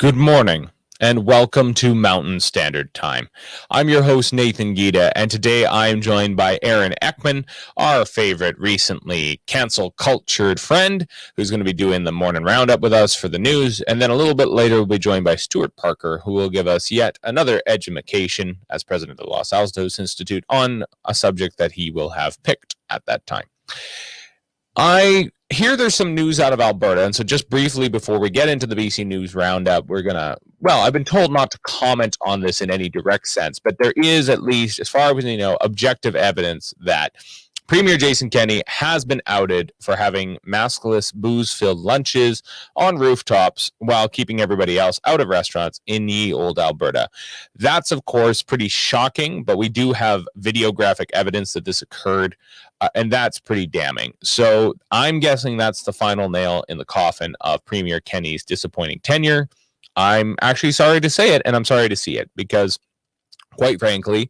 Good morning, and welcome to Mountain Standard Time. I'm your host, Nathan Giede, and today I am joined by Aaron Eckman, our favorite recently cancel-cultured friend, who's going to be doing the morning roundup with us for the news, and then a little bit later we'll be joined by Stuart Parker, who will give us yet another edumacation as president of the Los Altos Institute on a subject that he will have picked at that time. I hear there's some news out of Alberta, and so just briefly before we get into the BC News Roundup, I've been told not to comment on this in any direct sense, but there is, at least as far as we know, objective evidence that Premier Jason Kenney has been outed for having maskless, booze-filled lunches on rooftops while keeping everybody else out of restaurants in ye olde Alberta. That's, of course, pretty shocking, but we do have videographic evidence that this occurred, and that's pretty damning. So I'm guessing that's the final nail in the coffin of Premier Kenney's disappointing tenure. I'm actually sorry to say it, and I'm sorry to see it, because quite frankly,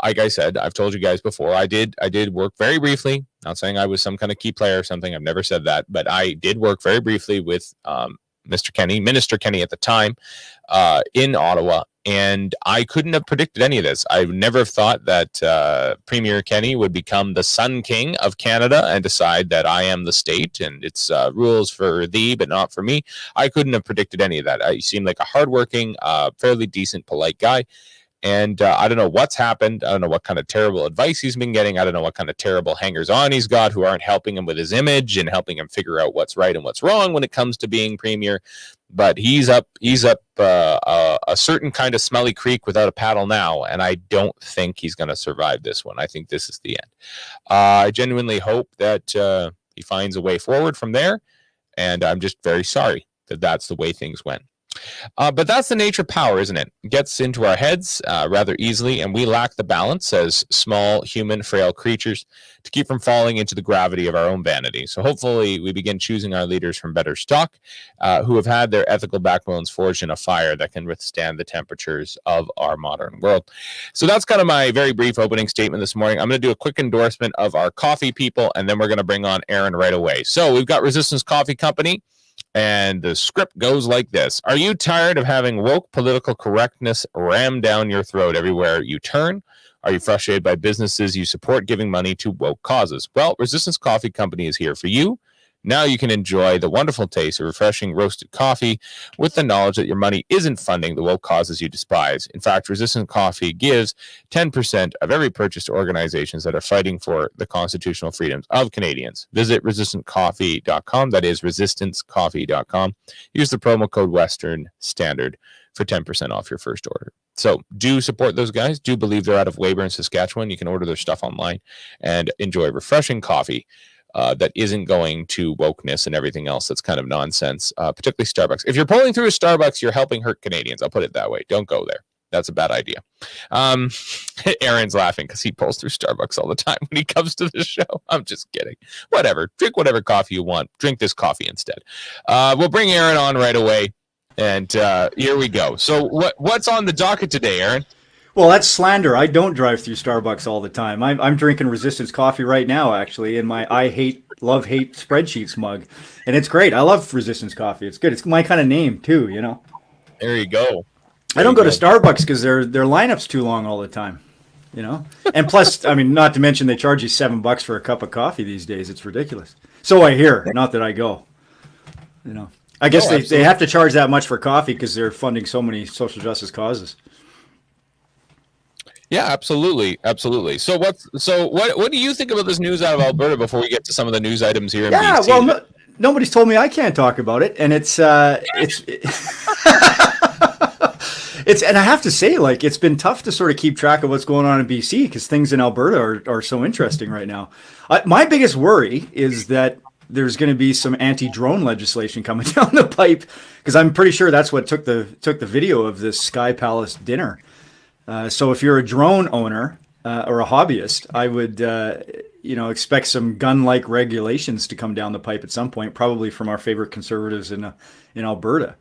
like I said, I've told you guys before, I did work very briefly. Not saying I was some kind of key player or something. I've never said that, but I did work very briefly with Minister Kenney at the time in Ottawa, and I couldn't have predicted any of this. I never thought that Premier Kenney would become the Sun King of Canada and decide that I am the state and it's rules for thee, but not for me. I couldn't have predicted any of that. He seemed like a hardworking, fairly decent, polite guy. And I don't know what's happened. I don't know what kind of terrible advice he's been getting. I don't know what kind of terrible hangers-on he's got who aren't helping him with his image and helping him figure out what's right and what's wrong when it comes to being premier. But he's up a certain kind of smelly creek without a paddle now, and I don't think he's going to survive this one. I think this is the end. I genuinely hope that he finds a way forward from there, and I'm just very sorry that that's the way things went. But that's the nature of power, isn't it? It gets into our heads rather easily, and we lack the balance as small, human, frail creatures to keep from falling into the gravity of our own vanity. So hopefully we begin choosing our leaders from better stock, who have had their ethical backbones forged in a fire that can withstand the temperatures of our modern world. So that's kind of my very brief opening statement this morning. I'm going to do a quick endorsement of our coffee people, and then we're going to bring on Aaron right away. So we've got Resistance Coffee Company. And the script goes like this. Are you tired of having woke political correctness rammed down your throat everywhere you turn? Are you frustrated by businesses you support giving money to woke causes? Well, Resistance Coffee Company is here for you. Now you can enjoy the wonderful taste of refreshing roasted coffee with the knowledge that your money isn't funding the woke causes you despise. In fact, Resistant Coffee gives 10% of every purchase to organizations that are fighting for the constitutional freedoms of Canadians. Visit resistantcoffee.com. That is resistancecoffee.com. Use the promo code Western Standard for 10% off your first order. So do support those guys. Do believe they're out of Weyburn, Saskatchewan. You can order their stuff online and enjoy refreshing coffee that isn't going to wokeness and everything else that's kind of nonsense, particularly Starbucks. If you're pulling through a Starbucks, you're helping hurt Canadians. I'll put it that way. Don't go there. That's a bad idea. Aaron's laughing because he pulls through Starbucks all the time when he comes to the show. I'm just kidding. Whatever. Drink whatever coffee you want. Drink this coffee instead. We'll bring Aaron on right away. And here we go. So what's on the docket today, Aaron? Well, that's slander. I don't drive through Starbucks all the time. I'm drinking Resistance coffee right now, actually, in my love-hate spreadsheets mug. And it's great. I love Resistance coffee. It's good. It's my kind of name, too, you know. There you go. I don't go to Starbucks because their lineup's too long all the time, you know. And plus, I mean, not to mention they charge you $7 for a cup of coffee these days. It's ridiculous. So I hear, not that I go, you know. I guess they have to charge that much for coffee because they're funding so many social justice causes. Yeah, absolutely. So what do you think about this news out of Alberta before we get to some of the news items here in BC? Yeah, well, nobody's told me I can't talk about it, and it's and I have to say, like, it's been tough to sort of keep track of what's going on in BC because things in Alberta are so interesting right now. My biggest worry is that there's going to be some anti-drone legislation coming down the pipe because I'm pretty sure that's what took the video of this Sky Palace dinner. So if you're a drone owner or a hobbyist, I would, expect some gun-like regulations to come down the pipe at some point, probably from our favorite conservatives in Alberta.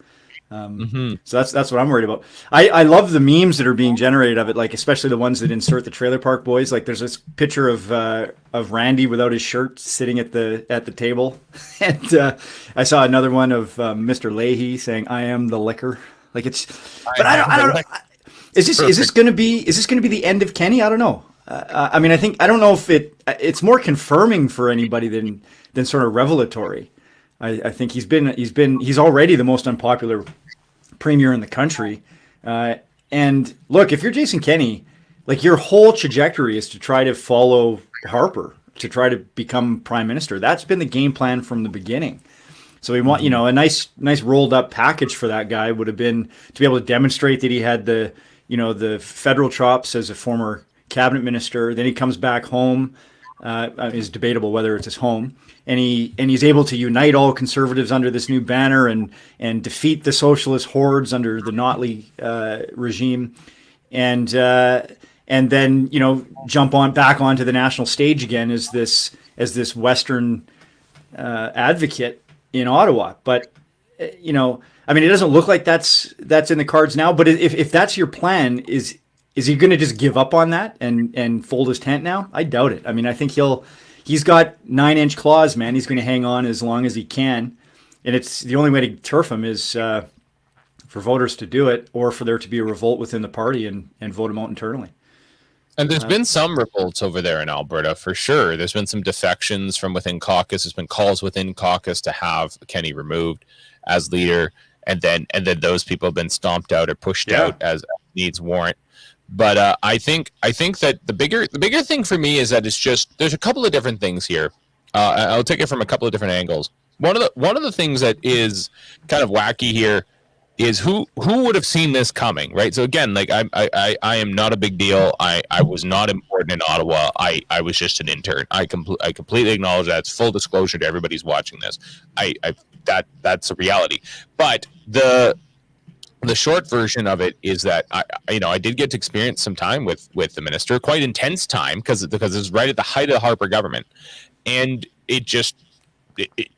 So that's what I'm worried about. I love the memes that are being generated of it, like especially the ones that insert the Trailer Park Boys. Like there's this picture of Randy without his shirt sitting at the table, and I saw another one of Mr. Leahy saying, "I am the liquor." Like it's, I but I know, don't. like, Is this perfect. going to be the end of Kenny? I don't know. I mean, I don't know if it's more confirming for anybody than sort of revelatory. I think he's already the most unpopular premier in the country. And look, if you're Jason Kenney, like your whole trajectory is to try to follow Harper to try to become prime minister. That's been the game plan from the beginning. So we want, Mhm. a nice rolled up package for that guy would have been to be able to demonstrate that he had the federal chops as a former cabinet minister. Then he comes back home. Is debatable whether it's his home, and he's able to unite all conservatives under this new banner and defeat the socialist hordes under the Notley regime, and then jump on back onto the national stage again as this Western advocate in Ottawa. But I mean, it doesn't look like that's in the cards now. But if that's your plan, is he going to just give up on that and fold his tent now? I doubt it. I mean, I think he's got 9-inch claws, man. He's going to hang on as long as he can, and it's the only way to turf him is for voters to do it, or for there to be a revolt within the party and vote him out internally. And there's been some revolts over there in Alberta for sure. There's been some defections from within caucus. There's been calls within caucus to have Kenny removed as leader, and then those people have been stomped out or pushed out as needs warrant. But I think that the bigger thing for me is that it's just there's a couple of different things here. I'll take it from a couple of different angles. One of the things that is kind of wacky here is who would have seen this coming, right? So again, like I am not a big deal. I was not important in Ottawa. I was just an intern. I completely acknowledge that. It's full disclosure to everybody who's watching this. That's a reality. But the short version of it is that I did get to experience some time with the minister, quite intense time because it was right at the height of the Harper government, and it just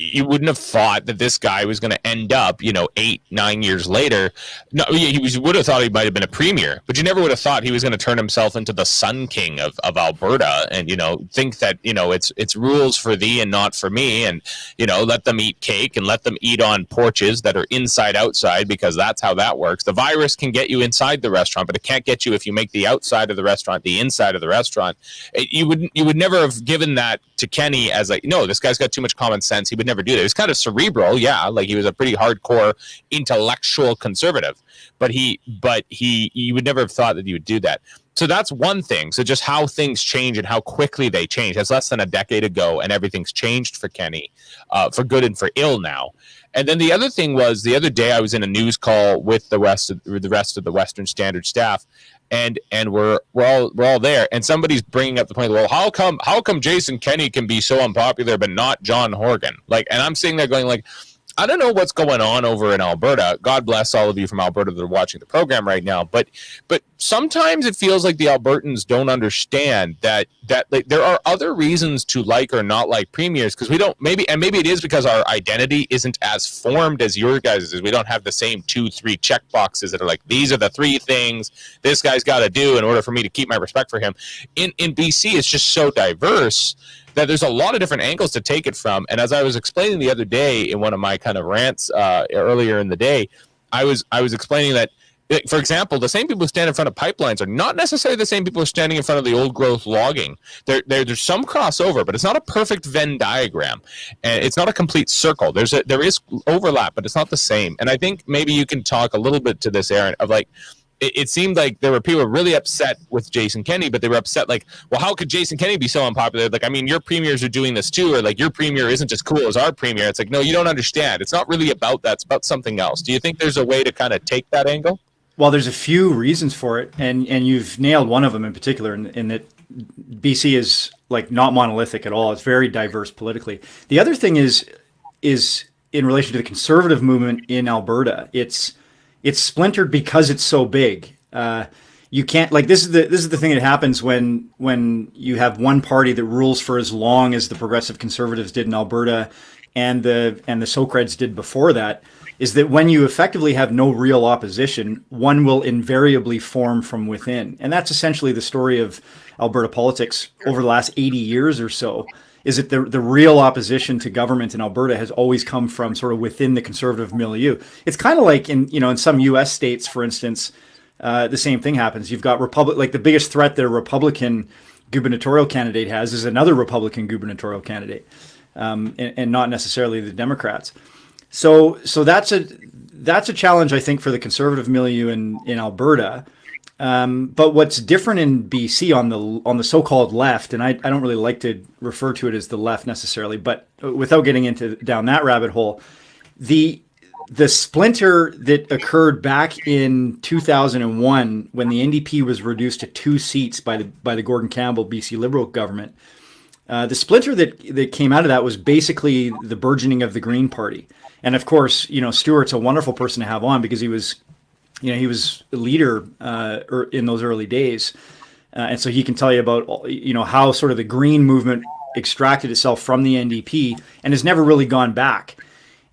you wouldn't have thought that this guy was going to end up, 8-9 years later. No, he would have thought he might have been a premier, but you never would have thought he was going to turn himself into the Sun King of Alberta, and think that it's rules for thee and not for me, and let them eat cake and let them eat on porches that are inside outside, because that's how that works. The virus can get you inside the restaurant, but it can't get you if you make the outside of the restaurant the inside of the restaurant. You would never have given that to Kenny as like, no, this guy's got too much common sense. He would never do that. He was kind of cerebral, yeah, like he was a pretty hardcore intellectual conservative, but he would never have thought that he would do that. So that's one thing. So just how things change and how quickly they change. That's less than a decade ago, and everything's changed for Kenny, for good and for ill now. And then the other thing was, the other day I was in a news call with the rest of the Western Standard staff, and we're all there, and somebody's bringing up the point, well, how come Jason Kenney can be so unpopular but not John Horgan? Like, and I'm sitting there going like, I don't know what's going on over in Alberta. God bless all of you from Alberta that are watching the program right now. But sometimes it feels like the Albertans don't understand that like, there are other reasons to like or not like premiers, because we don't, maybe it is because our identity isn't as formed as your guys is. We don't have the same 2-3 check boxes that are like, these are the 3 things this guy's got to do in order for me to keep my respect for him. In BC, it's just so diverse that there's a lot of different angles to take it from. And as I was explaining the other day in one of my kind of rants earlier in the day, I was explaining that, for example, the same people who stand in front of pipelines are not necessarily the same people who are standing in front of the old growth logging. There's some crossover, but it's not a perfect Venn diagram, and it's not a complete circle. There is overlap, but it's not the same. And I think maybe you can talk a little bit to this, Aaron, of like, it seemed like there were people really upset with Jason Kenney, but they were upset like, well, how could Jason Kenney be so unpopular? Like, I mean, your premiers are doing this too, or like your premier isn't as cool as our premier. It's like, no, you don't understand. It's not really about that. It's about something else. Do you think there's a way to kind of take that angle? Well, there's a few reasons for it, and you've nailed one of them in particular, in that BC is like not monolithic at all. It's very diverse politically. The other thing is in relation to the conservative movement in Alberta. It's splintered because it's so big. You can't, like, this is the thing that happens when you have one party that rules for as long as the progressive conservatives did in Alberta, and the Socreds did before that, is that when you effectively have no real opposition, one will invariably form from within. And that's essentially the story of Alberta politics over the last 80 years or so. is that the real opposition to government in Alberta has always come from sort of within the conservative milieu. It's kind of like in some U.S. states, for instance, the same thing happens. You've got like the biggest threat that a Republican gubernatorial candidate has is another Republican gubernatorial candidate, and not necessarily the Democrats. So that's a challenge, I think, for the conservative milieu in Alberta. But what's different in BC on the so-called left, and I don't really like to refer to it as the left necessarily, but without getting down that rabbit hole, the splinter that occurred back in 2001 when the NDP was reduced to 2 seats by the Gordon Campbell BC Liberal government, the splinter that came out of that was basically the burgeoning of the Green Party. And of course, Stuart's a wonderful person to have on because he was a leader in those early days. And so he can tell you about, how sort of the Green movement extracted itself from the NDP and has never really gone back.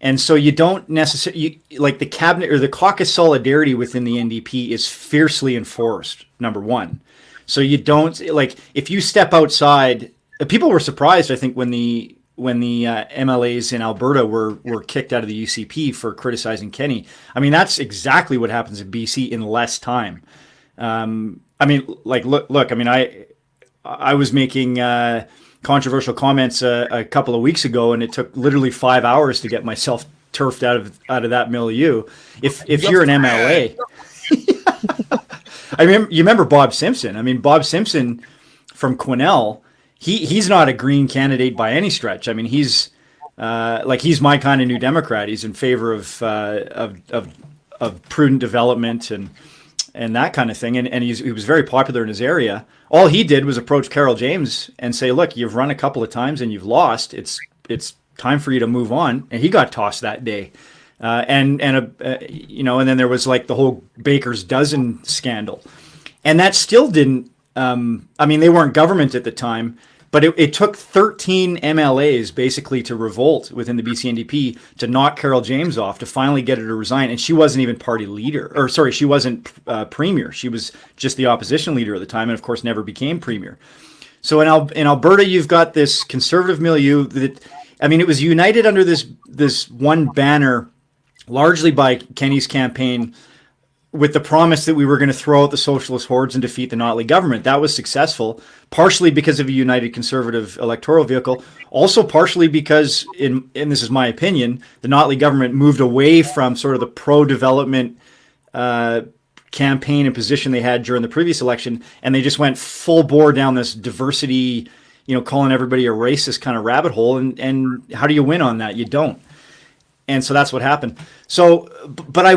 And so you don't necessarily, like the cabinet or the caucus solidarity within the NDP is fiercely enforced, number one. So you don't, like, if you step outside, people were surprised, I think, when the MLAs in Alberta were kicked out of the UCP for criticizing Kenny. I mean, that's exactly what happens in BC in less time. I mean, like, look. I mean, I was making controversial comments a couple of weeks ago, and it took literally 5 hours to get myself turfed out of that milieu. If you're an MLA, you remember Bob Simpson. I mean, Bob Simpson from Quesnel. He's not a Green candidate by any stretch. I mean, he's my kind of New Democrat. He's in favor of prudent development and that kind of thing. And he was very popular in his area. All he did was approach Carol James and say, "Look, you've run a couple of times and you've lost. It's time for you to move on." And he got tossed that day. And then there was like the whole Baker's Dozen scandal, and that still didn't. They weren't government at the time, but it took 13 MLAs basically to revolt within the BC NDP to knock Carol James off, to finally get her to resign. And she wasn't even party leader, she wasn't premier. She was just the opposition leader at the time, and of course never became premier. So in Alberta, you've got this conservative milieu that, it was united under this one banner, largely by Kenny's campaign, with the promise that we were going to throw out the socialist hordes and defeat the Notley government. That was successful, partially because of a united conservative electoral vehicle, also partially because, and this is my opinion, the Notley government moved away from sort of the pro-development campaign and position they had during the previous election, and they just went full bore down this diversity, calling everybody a racist kind of rabbit hole. And how do you win on that? You don't. And so that's what happened. So, but I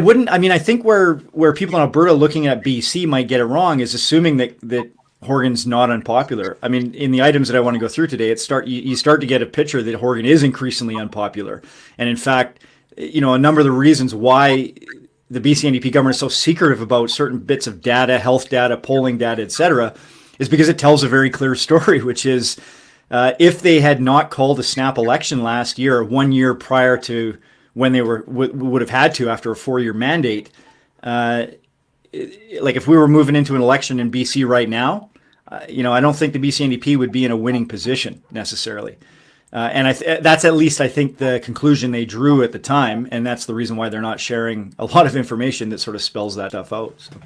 think where people in Alberta looking at BC might get it wrong is assuming that Horgan's not unpopular. I mean, in the items that I want to go through today, you start to get a picture that Horgan is increasingly unpopular. And in fact, a number of the reasons why the BC NDP government is so secretive about certain bits of data, health data, polling data, etc., is because it tells a very clear story, which is if they had not called a snap election last year, 1 year prior to when they would have had to after a 4-year mandate, like if we were moving into an election in BC right now, I don't think the BC NDP would be in a winning position necessarily. And that's at least, I think, the conclusion they drew at the time, and that's the reason why they're not sharing a lot of information that sort of spells that stuff out. So.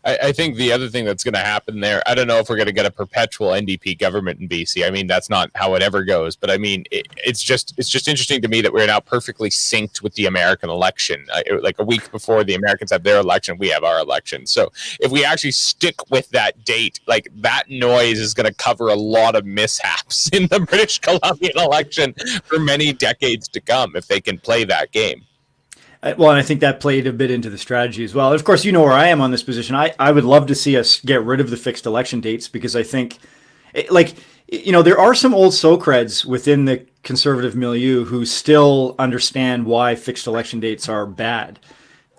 I think the other thing that's going to happen there, I don't know if we're going to get a perpetual NDP government in BC. I mean, that's not how it ever goes. But I mean, it's just interesting to me that we're now perfectly synced with the American election. Like a week before the Americans have their election, we have our election. So if we actually stick with that date, like that noise is going to cover a lot of mishaps in the British Columbian election for many decades to come if they can play that game. Well, and I think that played a bit into the strategy as well. And of course, you know where I am on this position. I would love to see us get rid of the fixed election dates because I think, there are some old Socreds within the conservative milieu who still understand why fixed election dates are bad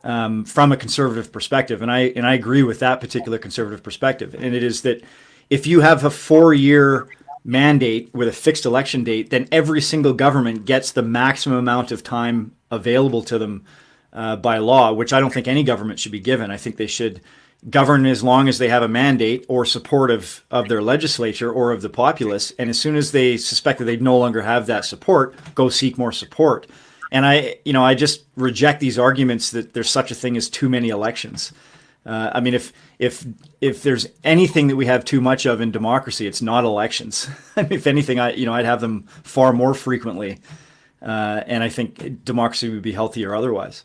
from a conservative perspective. And I agree with that particular conservative perspective. And it is that if you have a 4-year mandate with a fixed election date, then every single government gets the maximum amount of time available to them by law, which I don't think any government should be given. I think they should, govern as long as they have a mandate or support of their legislature or of the populace. And as soon as they suspect that they no longer have that support, go seek more support. And I just reject these arguments that there's such a thing as too many elections. I mean, if there's anything that we have too much of in democracy, it's not elections. If anything, I'd have them far more frequently. And I think democracy would be healthier otherwise.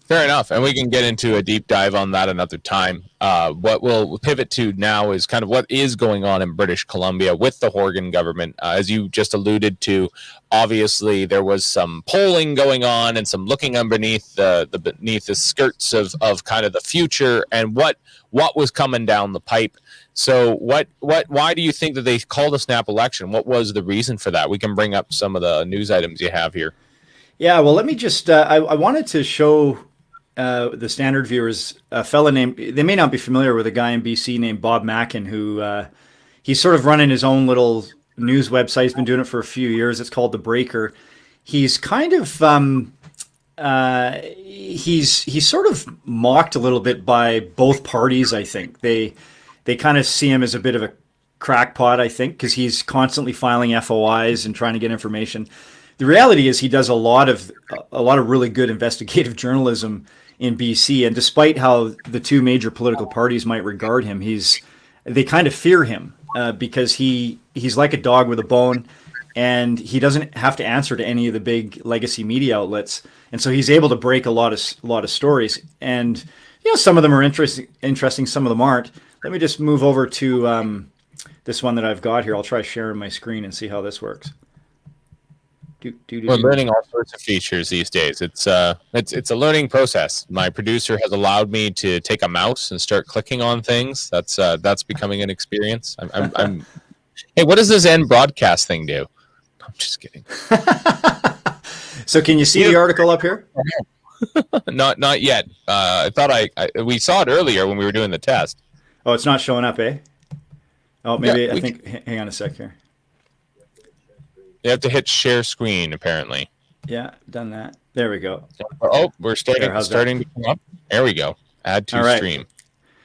Fair enough. And we can get into a deep dive on that another time. What we'll pivot to now is kind of what is going on in British Columbia with the Horgan government. As you just alluded to, obviously there was some polling going on and some looking underneath beneath the skirts of kind of the future and what was coming down the pipe. So why do you think that they called a snap election? What was the reason for that? We can bring up some of the news items you have here. Yeah, well, let me just, I wanted to show the Standard viewers a fella named, they may not be familiar with a guy in BC named Bob Mackin, who he's sort of running his own little news website. He's been doing it for a few years. It's called The Breaker. He's kind of, he's sort of mocked a little bit by both parties, I think. They kind of see him as a bit of a crackpot, I think, because he's constantly filing FOIs and trying to get information. The reality is he does a lot of really good investigative journalism in BC, and despite how the two major political parties might regard him, they kind of fear him because he's like a dog with a bone, and he doesn't have to answer to any of the big legacy media outlets, and so he's able to break a lot of stories. And some of them are interesting, some of them aren't. Let me just move over to this one that I've got here. I'll try sharing my screen and see how this works. We're learning all sorts of features these days. It's a learning process. My producer has allowed me to take a mouse and start clicking on things. That's becoming an experience. I'm Hey, what does this end broadcast thing do? I'm just kidding. So can you see the article up here? Not yet. I thought we saw it earlier when we were doing the test. Oh, it's not showing up, eh? Oh, maybe yeah, hang on a sec here. You have to hit share screen, apparently. Yeah, done that. There we go. Oh, we're starting to come up. There we go. Add to stream.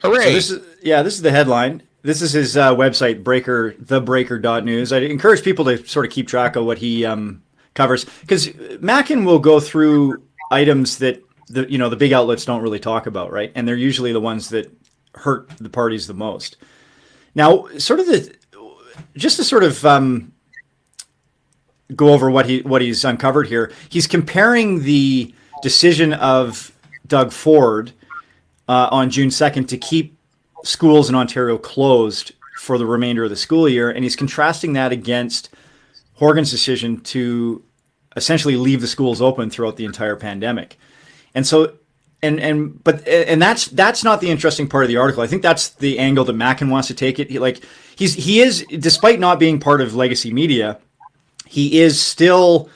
Hooray! So this is the headline. This is his website, thebreaker.news. I encourage people to sort of keep track of what he covers, because Mackin will go through items that the big outlets don't really talk about, right? And they're usually the ones that hurt the parties the most. Now, just to sort of go over what he's uncovered here. He's comparing the decision of Doug Ford on June 2nd to keep schools in Ontario closed for the remainder of the school year, and he's contrasting that against Horgan's decision to essentially leave the schools open throughout the entire pandemic. And so, but that's not the interesting part of the article. I think that's the angle that Mackin wants to take it. He is, despite not being part of legacy media, he is still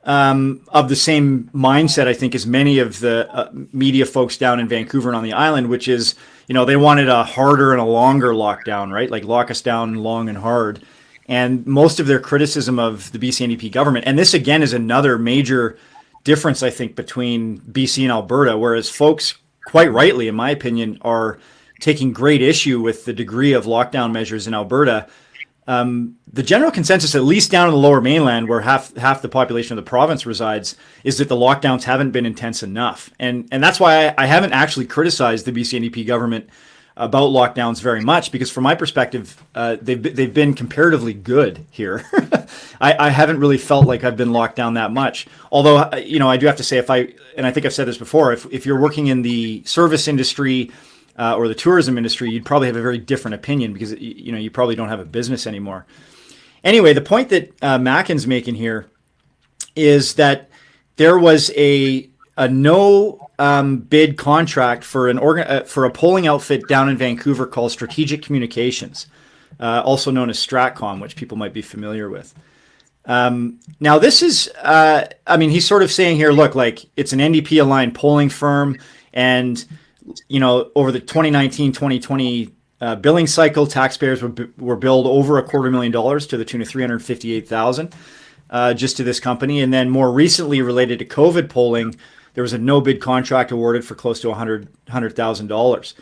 of the same mindset, I think, as many of the media folks down in Vancouver and on the island, which is, they wanted a harder and a longer lockdown, right? Like lock us down long and hard. And most of their criticism of the BC NDP government, and this again is another major difference, I think, between BC and Alberta, whereas folks, quite rightly, in my opinion, are taking great issue with the degree of lockdown measures in Alberta. The general consensus, at least down in the Lower Mainland, where half the population of the province resides, is that the lockdowns haven't been intense enough. And that's why I haven't actually criticized the BC NDP government about lockdowns very much, because from my perspective, they've been comparatively good here. I haven't really felt like I've been locked down that much. Although, I do have to say, and I think I've said this before, if you're working in the service industry, or the tourism industry, you'd probably have a very different opinion, because you probably don't have a business anymore. Anyway, the point that Mackin's making here is that there was a no bid contract for a polling outfit down in Vancouver called Strategic Communications, also known as Stratcom, which people might be familiar with. Now, this is, he's sort of saying here, look, like it's an NDP aligned polling firm, and over the 2019-2020 billing cycle, taxpayers were billed over $250,000 to the tune of $358,000 just to this company. And then more recently, related to COVID polling, there was a no bid contract awarded for close to $100,000.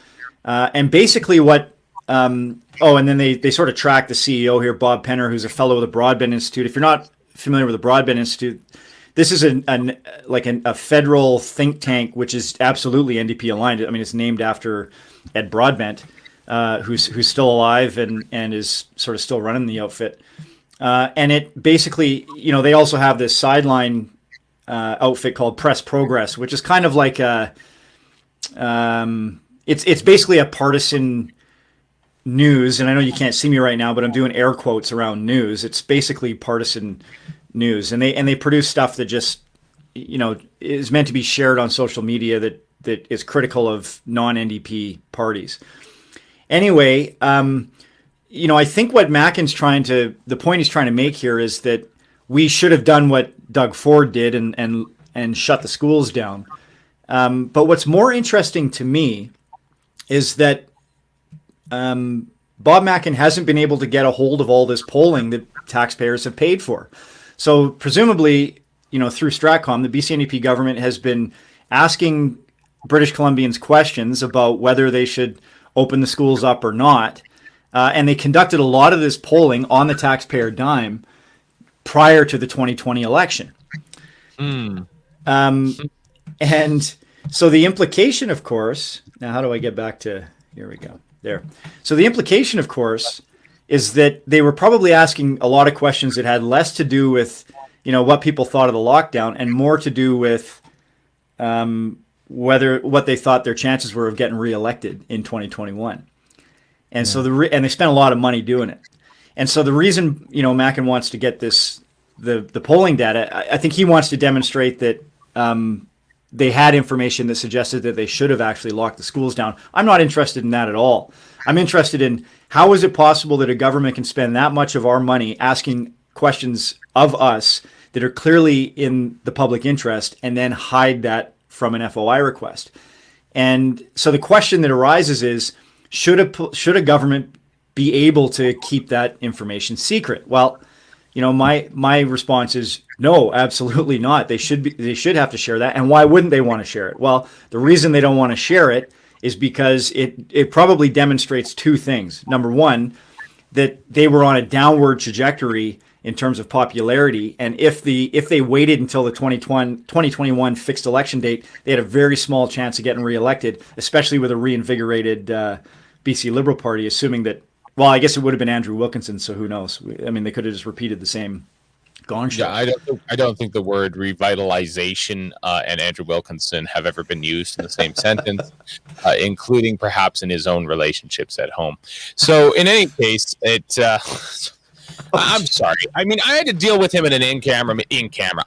And basically what, and then they sort of track the CEO here, Bob Penner, who's a fellow of the Broadbent Institute. If you're not familiar with the Broadbent Institute, this is a federal think tank, which is absolutely NDP aligned. I mean, it's named after Ed Broadbent, who's still alive and is sort of still running the outfit. And it basically, they also have this sideline outfit called Press Progress, which is kind of like it's basically a partisan news. And I know you can't see me right now, but I'm doing air quotes around news. It's basically partisan news, and they produce stuff that just is meant to be shared on social media that is critical of non-NDP parties. Anyway, I think what the point he's trying to make here is that we should have done what Doug Ford did and shut the schools down. But what's more interesting to me is that Bob Mackin hasn't been able to get a hold of all this polling that taxpayers have paid for. So presumably, through Stratcom, the BC NDP government has been asking British Columbians questions about whether they should open the schools up or not. And they conducted a lot of this polling on the taxpayer dime prior to the 2020 election. And so the implication, of course, now how do I get back to, here we go, there. So the implication, of course, is that they were probably asking a lot of questions that had less to do with, what people thought of the lockdown and more to do with what they thought their chances were of getting reelected in 2021. And so and they spent a lot of money doing it. And so the reason, Mackin wants to get the polling data, I think he wants to demonstrate that they had information that suggested that they should have actually locked the schools down. I'm not interested in that at all. I'm interested in how is it possible that a government can spend that much of our money asking questions of us that are clearly in the public interest and then hide that from an FOI request. And so the question that arises is, should a government be able to keep that information secret? Well, my response is no, absolutely not. They should have to share that. And why wouldn't they want to share it? Well, the reason they don't want to share it is because it probably demonstrates two things. Number one, that they were on a downward trajectory in terms of popularity. And if they waited until the 2021 fixed election date, they had a very small chance of getting reelected, especially with a reinvigorated BC Liberal Party, assuming that, well, I guess it would have been Andrew Wilkinson, so who knows? I mean, they could have just repeated the same gong show. Yeah, I don't think the word revitalization and Andrew Wilkinson have ever been used in the same sentence, including perhaps in his own relationships at home. So in any case, I'm sorry. I mean, I had to deal with him in an in camera.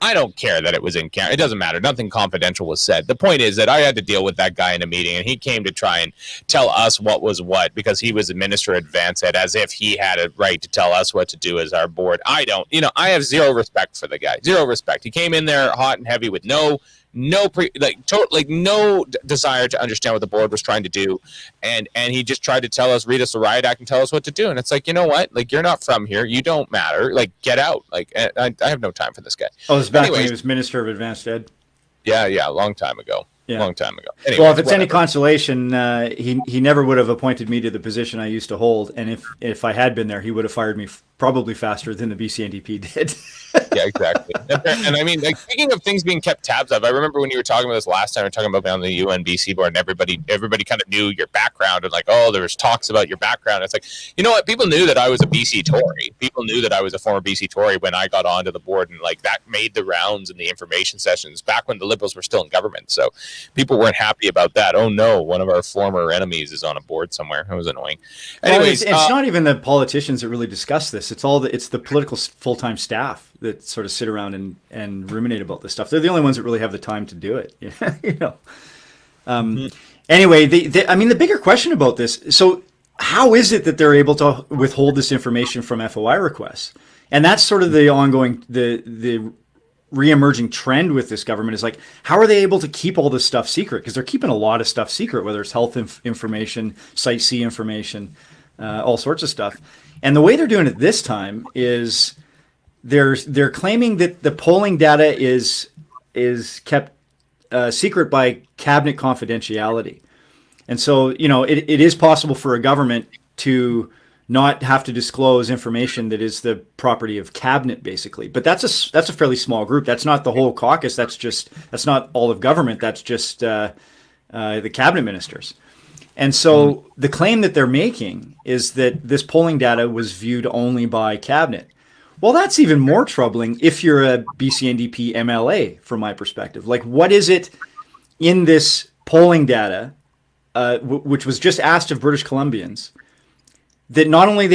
I don't care that it was in camera. It doesn't matter. Nothing confidential was said. The point is that I had to deal with that guy in a meeting, and he came to try and tell us what was what because he was a minister at VanSet, as if he had a right to tell us what to do as our board. I don't. I have zero respect for the guy. Zero respect. He came in there hot and heavy with no desire to understand what the board was trying to do, and he just tried to tell us, read us the riot act and tell us what to do. And it's like, you know what, like, you're not from here, you don't matter, like, get out. Like, I have no time for this guy. Oh, it was back when he was Minister of Advanced Ed. Yeah, a long time ago. Long time ago. Anyways, well, if it's any consolation, he never would have appointed me to the position I used to hold, and if I had been there, he would have fired me probably faster than the BC NDP did. Yeah, exactly. And I mean, like, speaking of things being kept tabs of, I remember when you were talking about this last time, we were talking about on the UNBC board, and everybody kind of knew your background, and like, oh, there was talks about your background. It's like, you know what? People knew that I was a BC Tory. People knew that I was a former BC Tory when I got onto the board, and like that made the rounds in the information sessions back when the Liberals were still in government. So people weren't happy about that. Oh no, one of our former enemies is on a board somewhere. It was annoying. Anyways, well, it's not even the politicians that really discuss this. It's the political full-time staff that sort of sit around and ruminate about this stuff. They're the only ones that really have the time to do it. Anyway, the bigger question about this. So how is it that they're able to withhold this information from FOI requests? And that's sort of the ongoing, the re-emerging trend with this government is like, how are they able to keep all this stuff secret? Because they're keeping a lot of stuff secret, whether it's health information, Site C information, all sorts of stuff. And the way they're doing it this time is they're claiming that the polling data is kept secret by cabinet confidentiality. And so, it is possible for a government to not have to disclose information that is the property of cabinet, basically. But that's a fairly small group. That's not the whole caucus. That's not all of government. That's just the cabinet ministers. And so the claim that they're making is that this polling data was viewed only by cabinet. Well, that's even more troubling if you're a BC-NDP MLA, from my perspective. Like, what is it in this polling data, which was just asked of British Columbians, that not only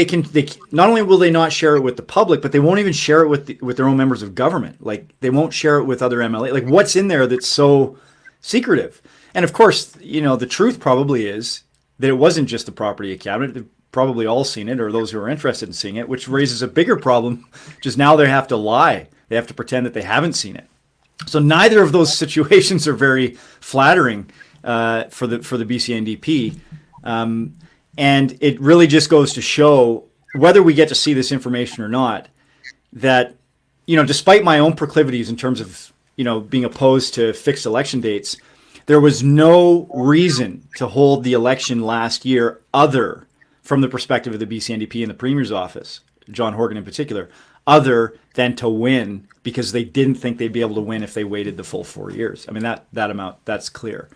will they not share it with the public, but they won't even share it with their own members of government. Like, they won't share it with other MLA. Like, what's in there that's so secretive? And of course, the truth probably is that it wasn't just the property of cabinet. They've probably all seen it, or those who are interested in seeing it, which raises a bigger problem. Just now they have to lie. They have to pretend that they haven't seen it. So neither of those situations are very flattering for the BC-NDP. And it really just goes to show, whether we get to see this information or not, that, despite my own proclivities in terms of, being opposed to fixed election dates, there was no reason to hold the election last year other from the perspective of the BC-NDP and the Premier's office, John Horgan in particular, other than to win, because they didn't think they'd be able to win if they waited the full 4 years. I mean, that's clear.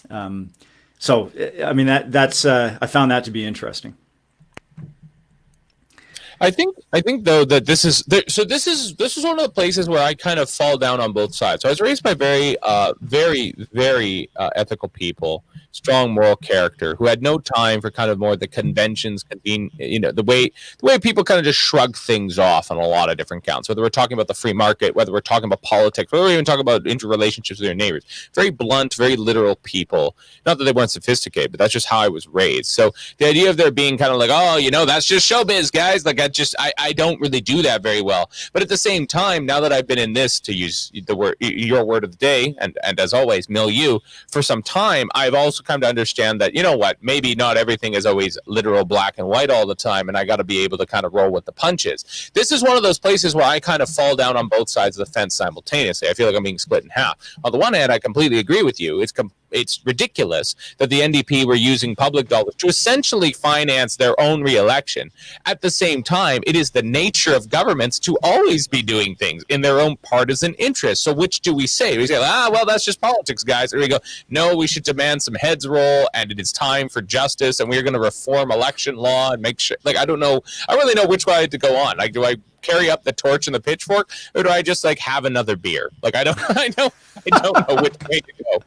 So, I mean, I found that to be interesting. I think though that this is one of the places where I kind of fall down on both sides. So I was raised by very ethical people, strong moral character, who had no time for kind of more the conventions, the way people kind of just shrug things off on a lot of different counts. Whether we're talking about the free market, whether we're talking about politics, whether we're even talking about interrelationships with your neighbors. Very blunt, very literal people. Not that they weren't sophisticated, but that's just how I was raised. So the idea of there being kind of like, that's just showbiz, guys. Like, I don't really do that very well. But at the same time, now that I've been in this, to use the word, your word of the day, and as always, milieu, for some time, I've also come to understand that, maybe not everything is always literal black and white all the time, and I got to be able to kind of roll with the punches. This is one of those places where I kind of fall down on both sides of the fence simultaneously. I feel like I'm being split in half. On the one hand, I completely agree with you. It's ridiculous that the NDP were using public dollars to essentially finance their own re-election. At the same time, it is the nature of governments to always be doing things in their own partisan interests. So which do we say? We say, well, that's just politics, guys. Or we go, no, we should demand some heads roll, and it is time for justice, and we're going to reform election law and make sure. Like, I don't know. I really know which way to go on. Like, do I carry up the torch and the pitchfork, or do I just have another beer? Like, I don't know which way to go.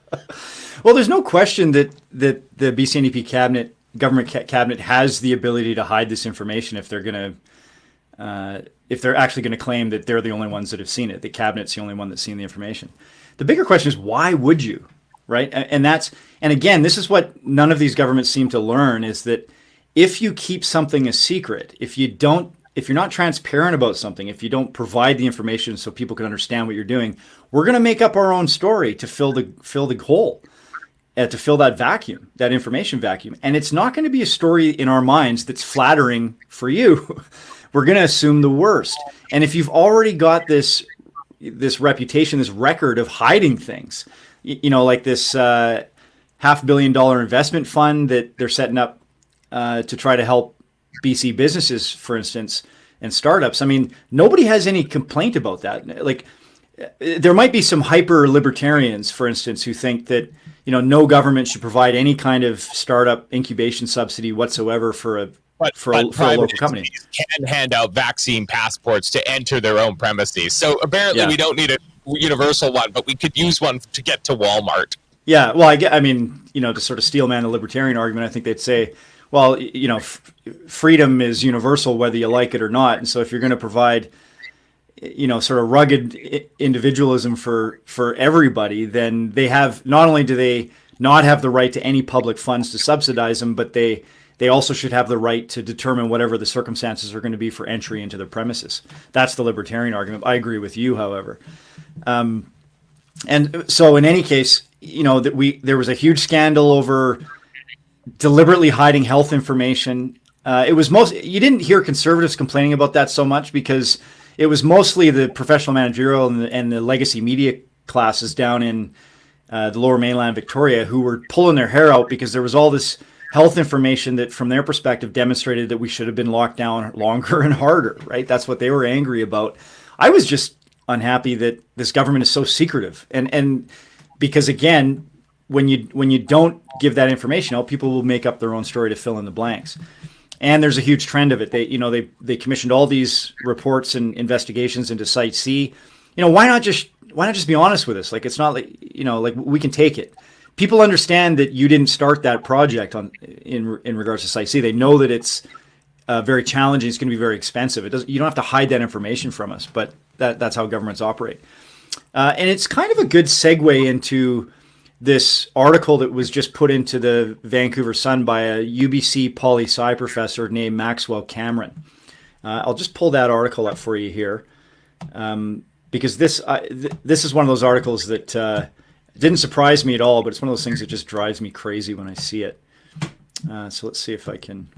Well, there's no question that the BC-NDP government cabinet has the ability to hide this information if they're actually going to claim that they're the only ones that have seen it. The cabinet's the only one that's seen the information. The bigger question is, why would you, right? And again, this is what none of these governments seem to learn, is that if you keep something a secret, if you're not transparent about something, if you don't provide the information so people can understand what you're doing, we're going to make up our own story to fill the hole. To fill that vacuum, that information vacuum. And it's not going to be a story in our minds that's flattering for you. We're going to assume the worst. And if you've already got this reputation, this record of hiding things, like this $500 million investment fund that they're setting up to try to help BC businesses, for instance, and startups. I mean, nobody has any complaint about that. Like, there might be some hyper libertarians, for instance, who think that no government should provide any kind of startup incubation subsidy whatsoever for a local company. Can hand out vaccine passports to enter their own premises. So apparently we don't need a universal one, but we could use one to get to Walmart. Yeah, well, to sort of steelman the libertarian argument, I think they'd say, well, freedom is universal whether you like it or not. And so if you're going to provide sort of rugged individualism for everybody, then they have, not only do they not have the right to any public funds to subsidize them, but they also should have the right to determine whatever the circumstances are going to be for entry into their premises. That's the libertarian argument. I agree with you, however. And so in any case, there was a huge scandal over deliberately hiding health information. You didn't hear conservatives complaining about that so much, because it was mostly the professional managerial and the legacy media classes down in the Lower Mainland Victoria, who were pulling their hair out because there was all this health information that, from their perspective, demonstrated that we should have been locked down longer and harder, right? That's what they were angry about. I was just unhappy that this government is so secretive. And because, again, when you don't give that information out, people will make up their own story to fill in the blanks. And there's a huge trend of it. They commissioned all these reports and investigations into Site C. Why not just be honest with us? Like, it's not like, like, we can take it. People understand that you didn't start that project in regards to Site C. They know that it's very challenging. It's going to be very expensive. You don't have to hide that information from us, but that's how governments operate. And it's kind of a good segue into this article that was just put into the Vancouver Sun by a UBC poli-sci professor named Maxwell Cameron. I'll just pull that article up for you here, because this is one of those articles that didn't surprise me at all, but it's one of those things that just drives me crazy when I see it. So let's see if I can.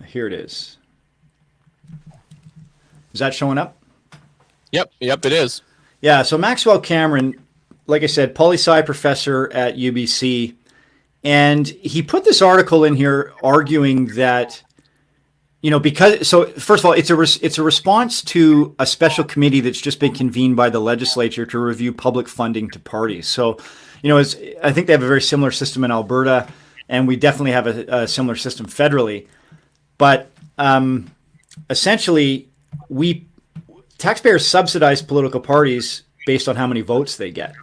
Here it is. Is that showing up? Yep, it is. Yeah, so Maxwell Cameron, like I said, poli-sci professor at UBC, and he put this article in here arguing that, so first of all, it's a response to a special committee that's just been convened by the legislature to review public funding to parties. So, I think they have a very similar system in Alberta, and we definitely have a similar system federally. But essentially, taxpayers subsidize political parties based on how many votes they get.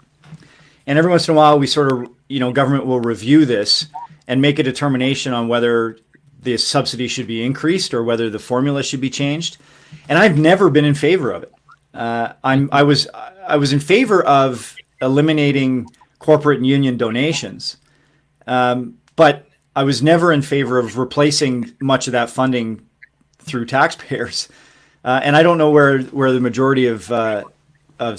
And every once in a while, we sort of, government will review this and make a determination on whether the subsidy should be increased or whether the formula should be changed. And I've never been in favor of it. I was in favor of eliminating corporate and union donations, but I was never in favor of replacing much of that funding through taxpayers. And I don't know where the majority of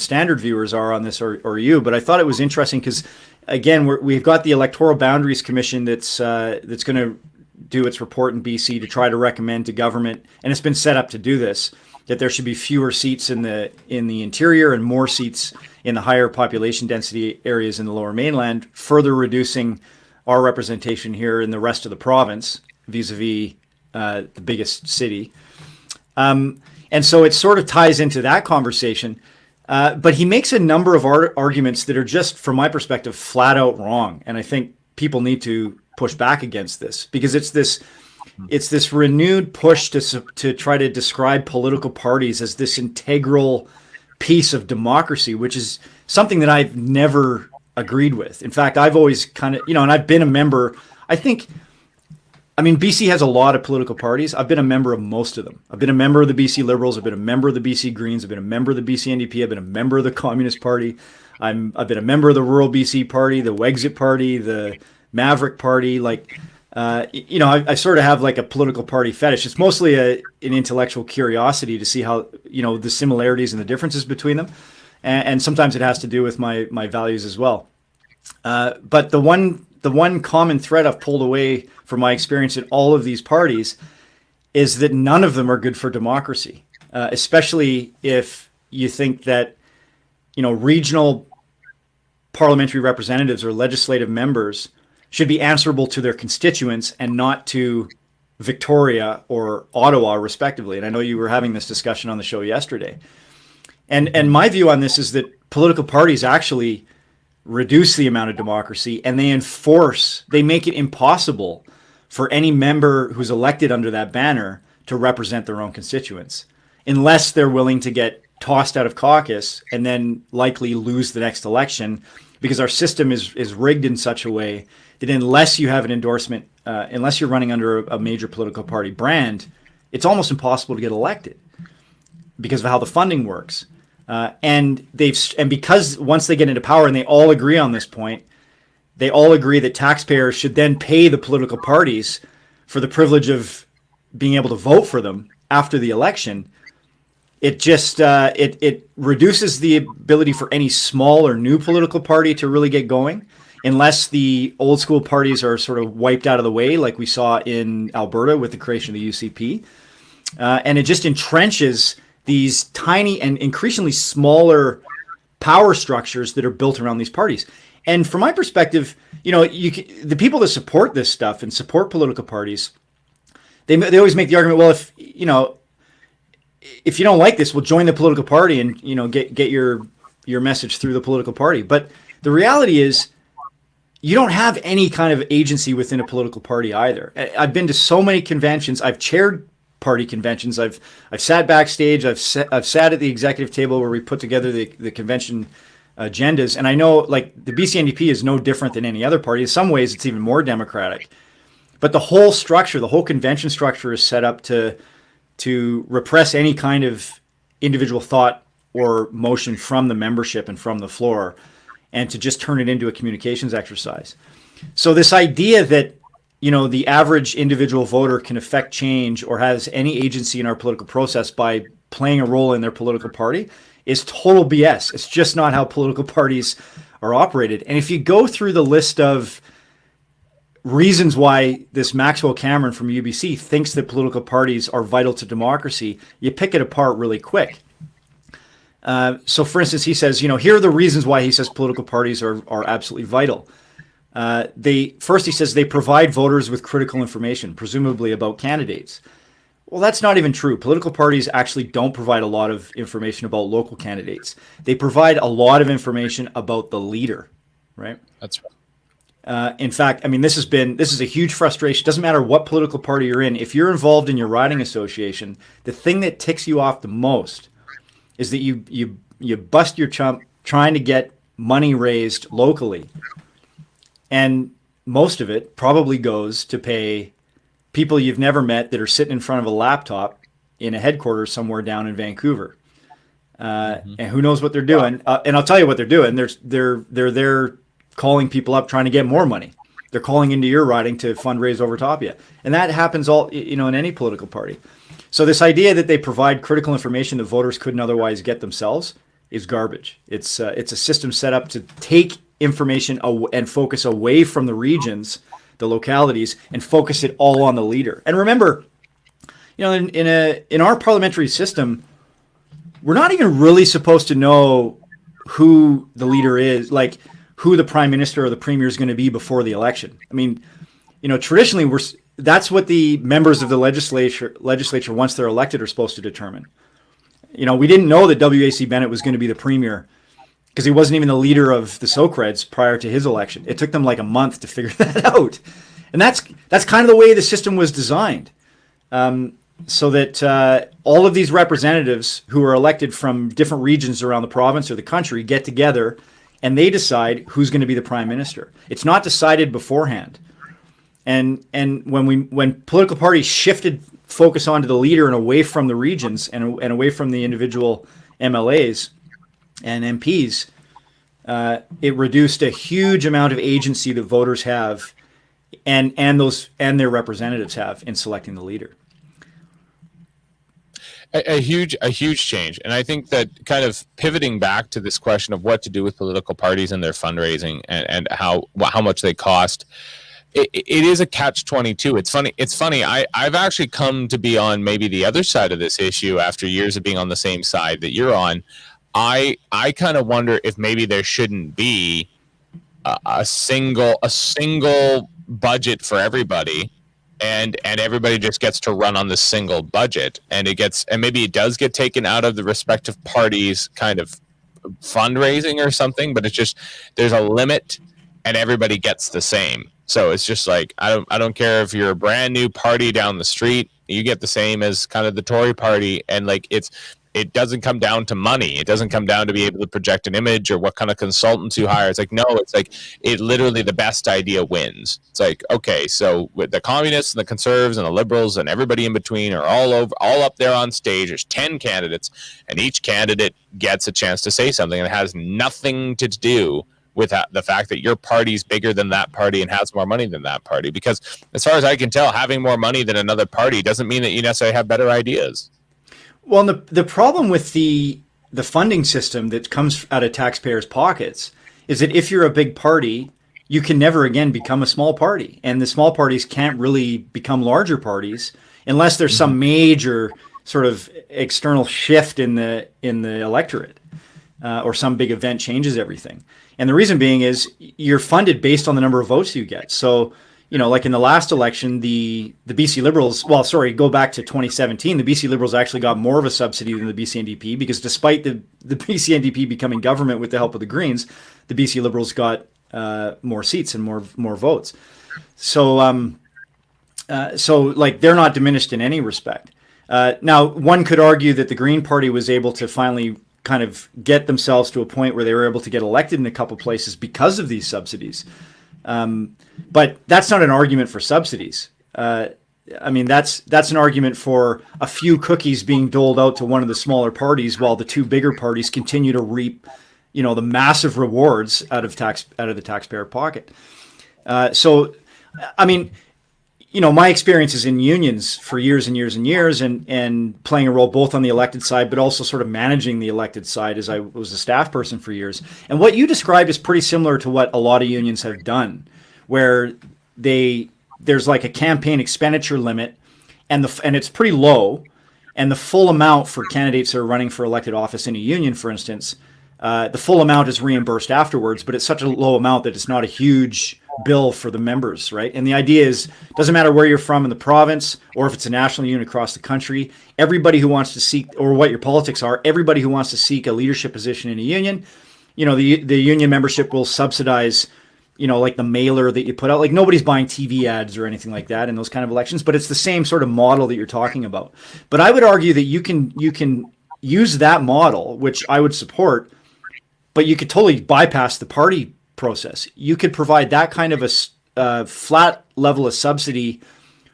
standard viewers are on this, or you, but I thought it was interesting because, again, we've got the Electoral Boundaries Commission that's going to do its report in BC to try to recommend to government, and it's been set up to do this, that there should be fewer seats in the interior and more seats in the higher population density areas in the Lower Mainland, further reducing our representation here in the rest of the province vis-a-vis the biggest city. And so it sort of ties into that conversation. But he makes a number of arguments that are just, from my perspective, flat out wrong. And I think people need to push back against this, because it's this renewed push to try to describe political parties as this integral piece of democracy, which is something that I've never agreed with. In fact, I've always kind of, and I've been a member, BC has a lot of political parties. I've been a member of most of them. I've been a member of the BC Liberals. I've been a member of the BC Greens. I've been a member of the BC NDP. I've been a member of the Communist Party. I've been a member of the Rural BC Party, the Wexit Party, the Maverick Party. I sort of have like a political party fetish. It's mostly an intellectual curiosity to see how, the similarities and the differences between them. And sometimes it has to do with my values as well. But the one common thread I've pulled away from my experience in all of these parties is that none of them are good for democracy, especially if you think that, regional parliamentary representatives or legislative members should be answerable to their constituents and not to Victoria or Ottawa, respectively. And I know you were having this discussion on the show yesterday. And my view on this is that political parties actually reduce the amount of democracy, and they make it impossible for any member who's elected under that banner to represent their own constituents, unless they're willing to get tossed out of caucus and then likely lose the next election, because our system is rigged in such a way that unless you have an endorsement, unless you're running under a major political party brand, it's almost impossible to get elected because of how the funding works. And because once they get into power and they all agree on this point, they all agree that taxpayers should then pay the political parties for the privilege of being able to vote for them after the election. It just it reduces the ability for any small or new political party to really get going, unless the old school parties are sort of wiped out of the way, like we saw in Alberta with the creation of the UCP. And it just entrenches these tiny and increasingly smaller power structures that are built around these parties. And from my perspective, the people that support this stuff and support political parties, they always make the argument, well, if you don't like this, well, join the political party and get your message through the political party. But the reality is, you don't have any kind of agency within a political party either. I've been to so many conventions. I've chaired party conventions. I've sat backstage. I've sat at the executive table where we put together the convention agendas. And I know, like, the BCNDP is no different than any other party. In some ways, it's even more democratic. But the whole structure, the whole convention structure, is set up to repress any kind of individual thought or motion from the membership and from the floor, and to just turn it into a communications exercise. So this idea that, the average individual voter can affect change or has any agency in our political process by playing a role in their political party is total BS. It's just not how political parties are operated. And if you go through the list of reasons why this Maxwell Cameron from UBC thinks that political parties are vital to democracy, you pick it apart really quick. So, for instance, he says, here are the reasons why he says political parties are absolutely vital. He says they provide voters with critical information, presumably about candidates. Well, that's not even true. Political parties actually don't provide a lot of information about local candidates. They provide a lot of information about the leader, right? That's right. In fact, I mean, this is a huge frustration. It doesn't matter what political party you're in. If you're involved in your riding association, the thing that ticks you off the most is that you bust your chump trying to get money raised locally. And most of it probably goes to pay people you've never met that are sitting in front of a laptop in a headquarters somewhere down in Vancouver. And who knows what they're doing. And I'll tell you what they're doing. They're calling people up trying to get more money. They're calling into your riding to fundraise over top of you. And that happens in any political party. So this idea that they provide critical information that voters couldn't otherwise get themselves is garbage. It's a system set up to take information and focus away from the regions, the localities, and focus it all on the leader. And remember, in our parliamentary system, we're not even really supposed to know who the leader is, like who the prime minister or the premier is going to be before the election. I mean, traditionally that's what the members of the legislature, once they're elected, are supposed to determine. We didn't know that W.A.C. Bennett was going to be the premier because he wasn't even the leader of the Socreds prior to his election. It took them like a month to figure that out. And that's kind of the way the system was designed. So that all of these representatives who are elected from different regions around the province or the country get together and they decide who's going to be the prime minister. It's not decided beforehand. And when political parties shifted focus onto the leader and away from the regions and away from the individual MLAs and MPs, it reduced a huge amount of agency that voters have and their representatives have in selecting the leader. A huge change. And I think that kind of pivoting back to this question of what to do with political parties and their fundraising and how much they cost, it is a catch-22. It's funny. I've actually come to be on maybe the other side of this issue after years of being on the same side that you're on. I kind of wonder if maybe there shouldn't be a single budget for everybody, and everybody just gets to run on this single budget, and maybe it does get taken out of the respective parties' kind of fundraising or something, but it's just there's a limit, and everybody gets the same. So it's just like I don't care if you're a brand new party down the street, you get the same as kind of the Tory party, and like it doesn't come down to money. It doesn't come down to be able to project an image or what kind of consultants you hire. It's like, no, it's like it literally the best idea wins. It's like, okay, so with the communists and the conservatives and the liberals and everybody in between are all up there on stage. There's 10 candidates and each candidate gets a chance to say something, and it has nothing to do with the fact that your party's bigger than that party and has more money than that party. Because as far as I can tell, having more money than another party doesn't mean that you necessarily have better ideas. Well, the problem with the funding system that comes out of taxpayers' pockets is that if you're a big party, you can never again become a small party. And the small parties can't really become larger parties unless there's some major sort of external shift in the electorate, or some big event changes everything. And the reason being is you're funded based on the number of votes you get. So, like in the last election, the BC Liberals, go back to 2017, the BC Liberals actually got more of a subsidy than the BC NDP, because despite the BC NDP becoming government with the help of the Greens, the BC Liberals got more seats and more votes. So, they're not diminished in any respect. Now, one could argue that the Green Party was able to finally kind of get themselves to a point where they were able to get elected in a couple places because of these subsidies. But that's not an argument for subsidies. That's an argument for a few cookies being doled out to one of the smaller parties while the two bigger parties continue to reap, the massive rewards out of the taxpayer pocket. My experience is in unions for years and years and years, and playing a role both on the elected side, but also sort of managing the elected side as I was a staff person for years. And what you described is pretty similar to what a lot of unions have done, where there's like a campaign expenditure limit, and it's pretty low, and the full amount for candidates that are running for elected office in a union, for instance, the full amount is reimbursed afterwards, but it's such a low amount that it's not a huge bill for the members, right? And the idea is, doesn't matter where you're from in the province or if it's a national union across the country, everybody who wants to seek, or what your politics are, everybody who wants to seek a leadership position in a union, the union membership will subsidize, like the mailer that you put out. Like, nobody's buying TV ads or anything like that in those kind of elections, but it's the same sort of model that you're talking about. But I would argue that you can use that model, which I would support, but you could totally bypass the party process. You could provide that kind of a flat level of subsidy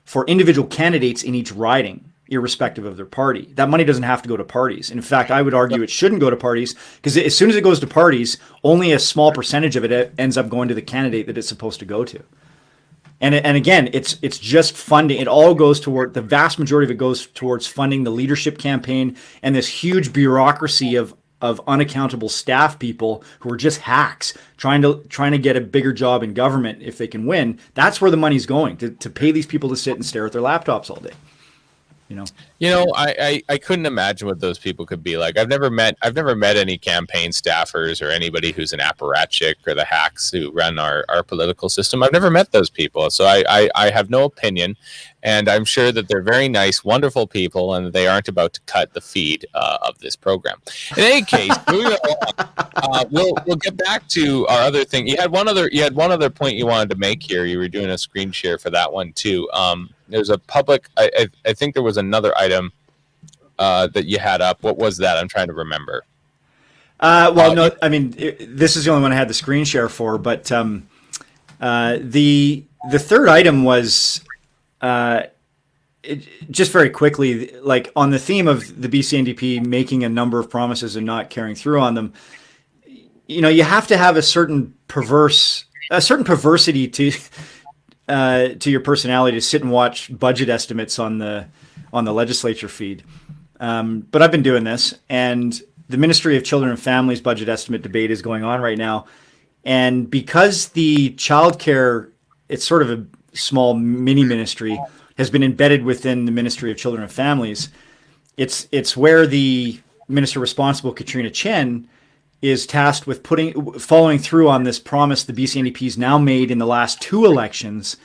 for individual candidates in each riding, irrespective of their party. That money doesn't have to go to parties. In fact, I would argue it shouldn't go to parties, because as soon as it goes to parties, only a small percentage of it ends up going to the candidate that it's supposed to go to. And again, it's just funding. It all goes toward, the vast majority of it goes towards funding the leadership campaign and this huge bureaucracy of unaccountable staff people who are just hacks trying to get a bigger job in government if they can win. That's where the money's going, to pay these people to sit and stare at their laptops all day. I couldn't imagine what those people could be like. I've never met any campaign staffers or anybody who's an apparatchik or the hacks who run our political system. I've never met those people, so I have no opinion, and I'm sure that they're very nice, wonderful people, and they aren't about to cut the feed of this program. In any case, moving on, we'll get back to our other thing. You had one other point you wanted to make here. You were doing a screen share for that one too. There's a public. I think there was another item that you had up. What was that? I'm trying to remember. This is the only one I had the screen share for. But the third item was just very quickly, like on the theme of the BC NDP making a number of promises and not carrying through on them. You have to have a certain perversity to your personality to sit and watch budget estimates on the legislature feed. But I've been doing this, and the Ministry of Children and Families budget estimate debate is going on right now. And because the childcare, it's sort of a small mini ministry, has been embedded within the Ministry of Children and Families, it's where the minister responsible, Katrina Chen, is tasked with following through on this promise the BC NDP's now made in the last two elections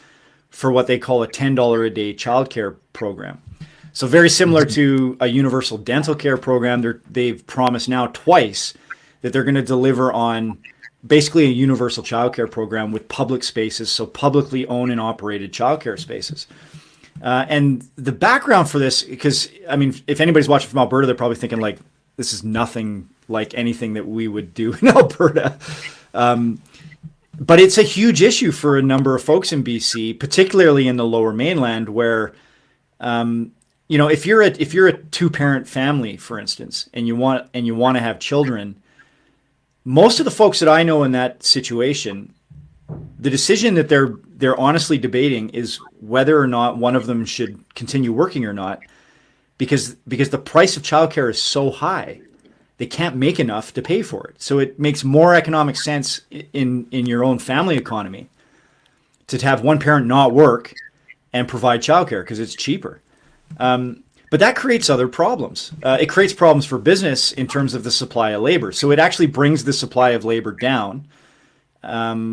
for what they call a $10 a day childcare program. So very similar to a universal dental care program, they've promised now twice that they're going to deliver on basically a universal childcare program with public spaces, so publicly owned and operated childcare spaces. And the background for this, because if anybody's watching from Alberta, they're probably thinking like, this is nothing like anything that we would do in Alberta. But it's a huge issue for a number of folks in BC, particularly in the Lower Mainland, where, if you're a two-parent family, for instance, and you want to have children, most of the folks that I know in that situation, the decision that they're honestly debating is whether or not one of them should continue working or not, because the price of childcare is so high. They can't make enough to pay for it. So it makes more economic sense in your own family economy to have one parent not work and provide childcare because it's cheaper. But that creates other problems. It creates problems for business in terms of the supply of labor. So it actually brings the supply of labor down,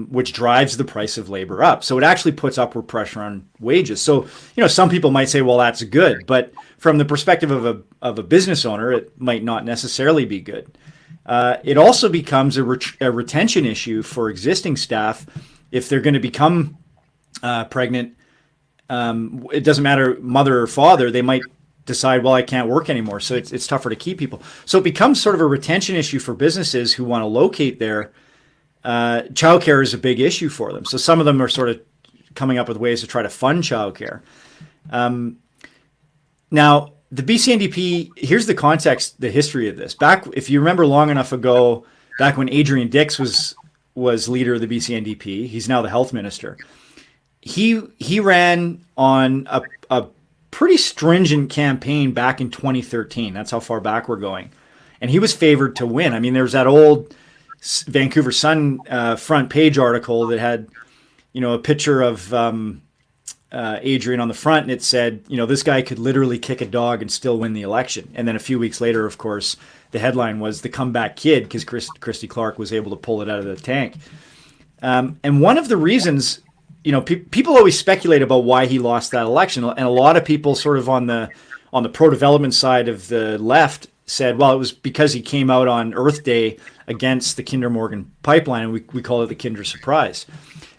which drives the price of labor up. So it actually puts upward pressure on wages. So, some people might say, well, that's good. But from the perspective of a business owner, it might not necessarily be good. It also becomes a retention issue for existing staff if they're going to become pregnant. It doesn't matter, mother or father, they might decide, well, I can't work anymore. So it's tougher to keep people. So it becomes sort of a retention issue for businesses who want to locate there. Childcare is a big issue for them. So some of them are sort of coming up with ways to try to fund childcare. Now, the BCNDP, here's the context, the history of this. Back, if you remember long enough ago, back when Adrian Dix was leader of the BCNDP, he's now the health minister. He ran on a pretty stringent campaign back in 2013. That's how far back we're going. And he was favored to win. I mean, there's that old Vancouver Sun front page article that had, a picture of Adrian on the front, and it said, this guy could literally kick a dog and still win the election. And then a few weeks later, of course, the headline was the comeback kid, because Christy Clark was able to pull it out of the tank. And one of the reasons, people always speculate about why he lost that election, and a lot of people sort of on the pro-development side of the left said, well, it was because he came out on Earth Day against the Kinder Morgan pipeline, and we call it the Kinder Surprise.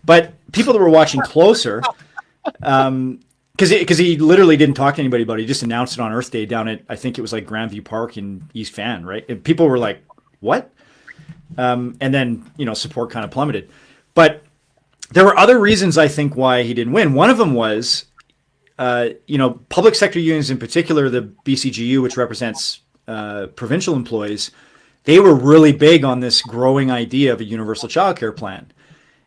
But people that were watching closer, because he literally didn't talk to anybody about it, he just announced it on Earth Day down at, I think it was like Grandview Park in East Van, right? And people were like, what? And then, support kind of plummeted. But there were other reasons, I think, why he didn't win. One of them was, public sector unions, in particular, the BCGU, which represents provincial employees, they were really big on this growing idea of a universal childcare plan.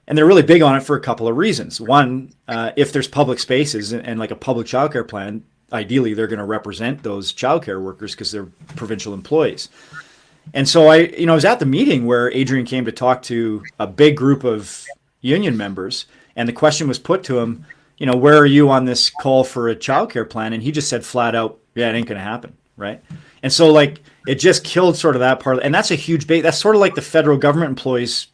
And they're really big on it for a couple of reasons. One, if there's public spaces and like a public childcare plan, ideally they're going to represent those childcare workers because they're provincial employees. And so I was at the meeting where Adrian came to talk to a big group of union members, and the question was put to him, where are you on this call for a childcare plan? And he just said flat out, yeah, it ain't going to happen, right? And so it just killed sort of that part. And that's a huge base. That's sort of like the federal government employees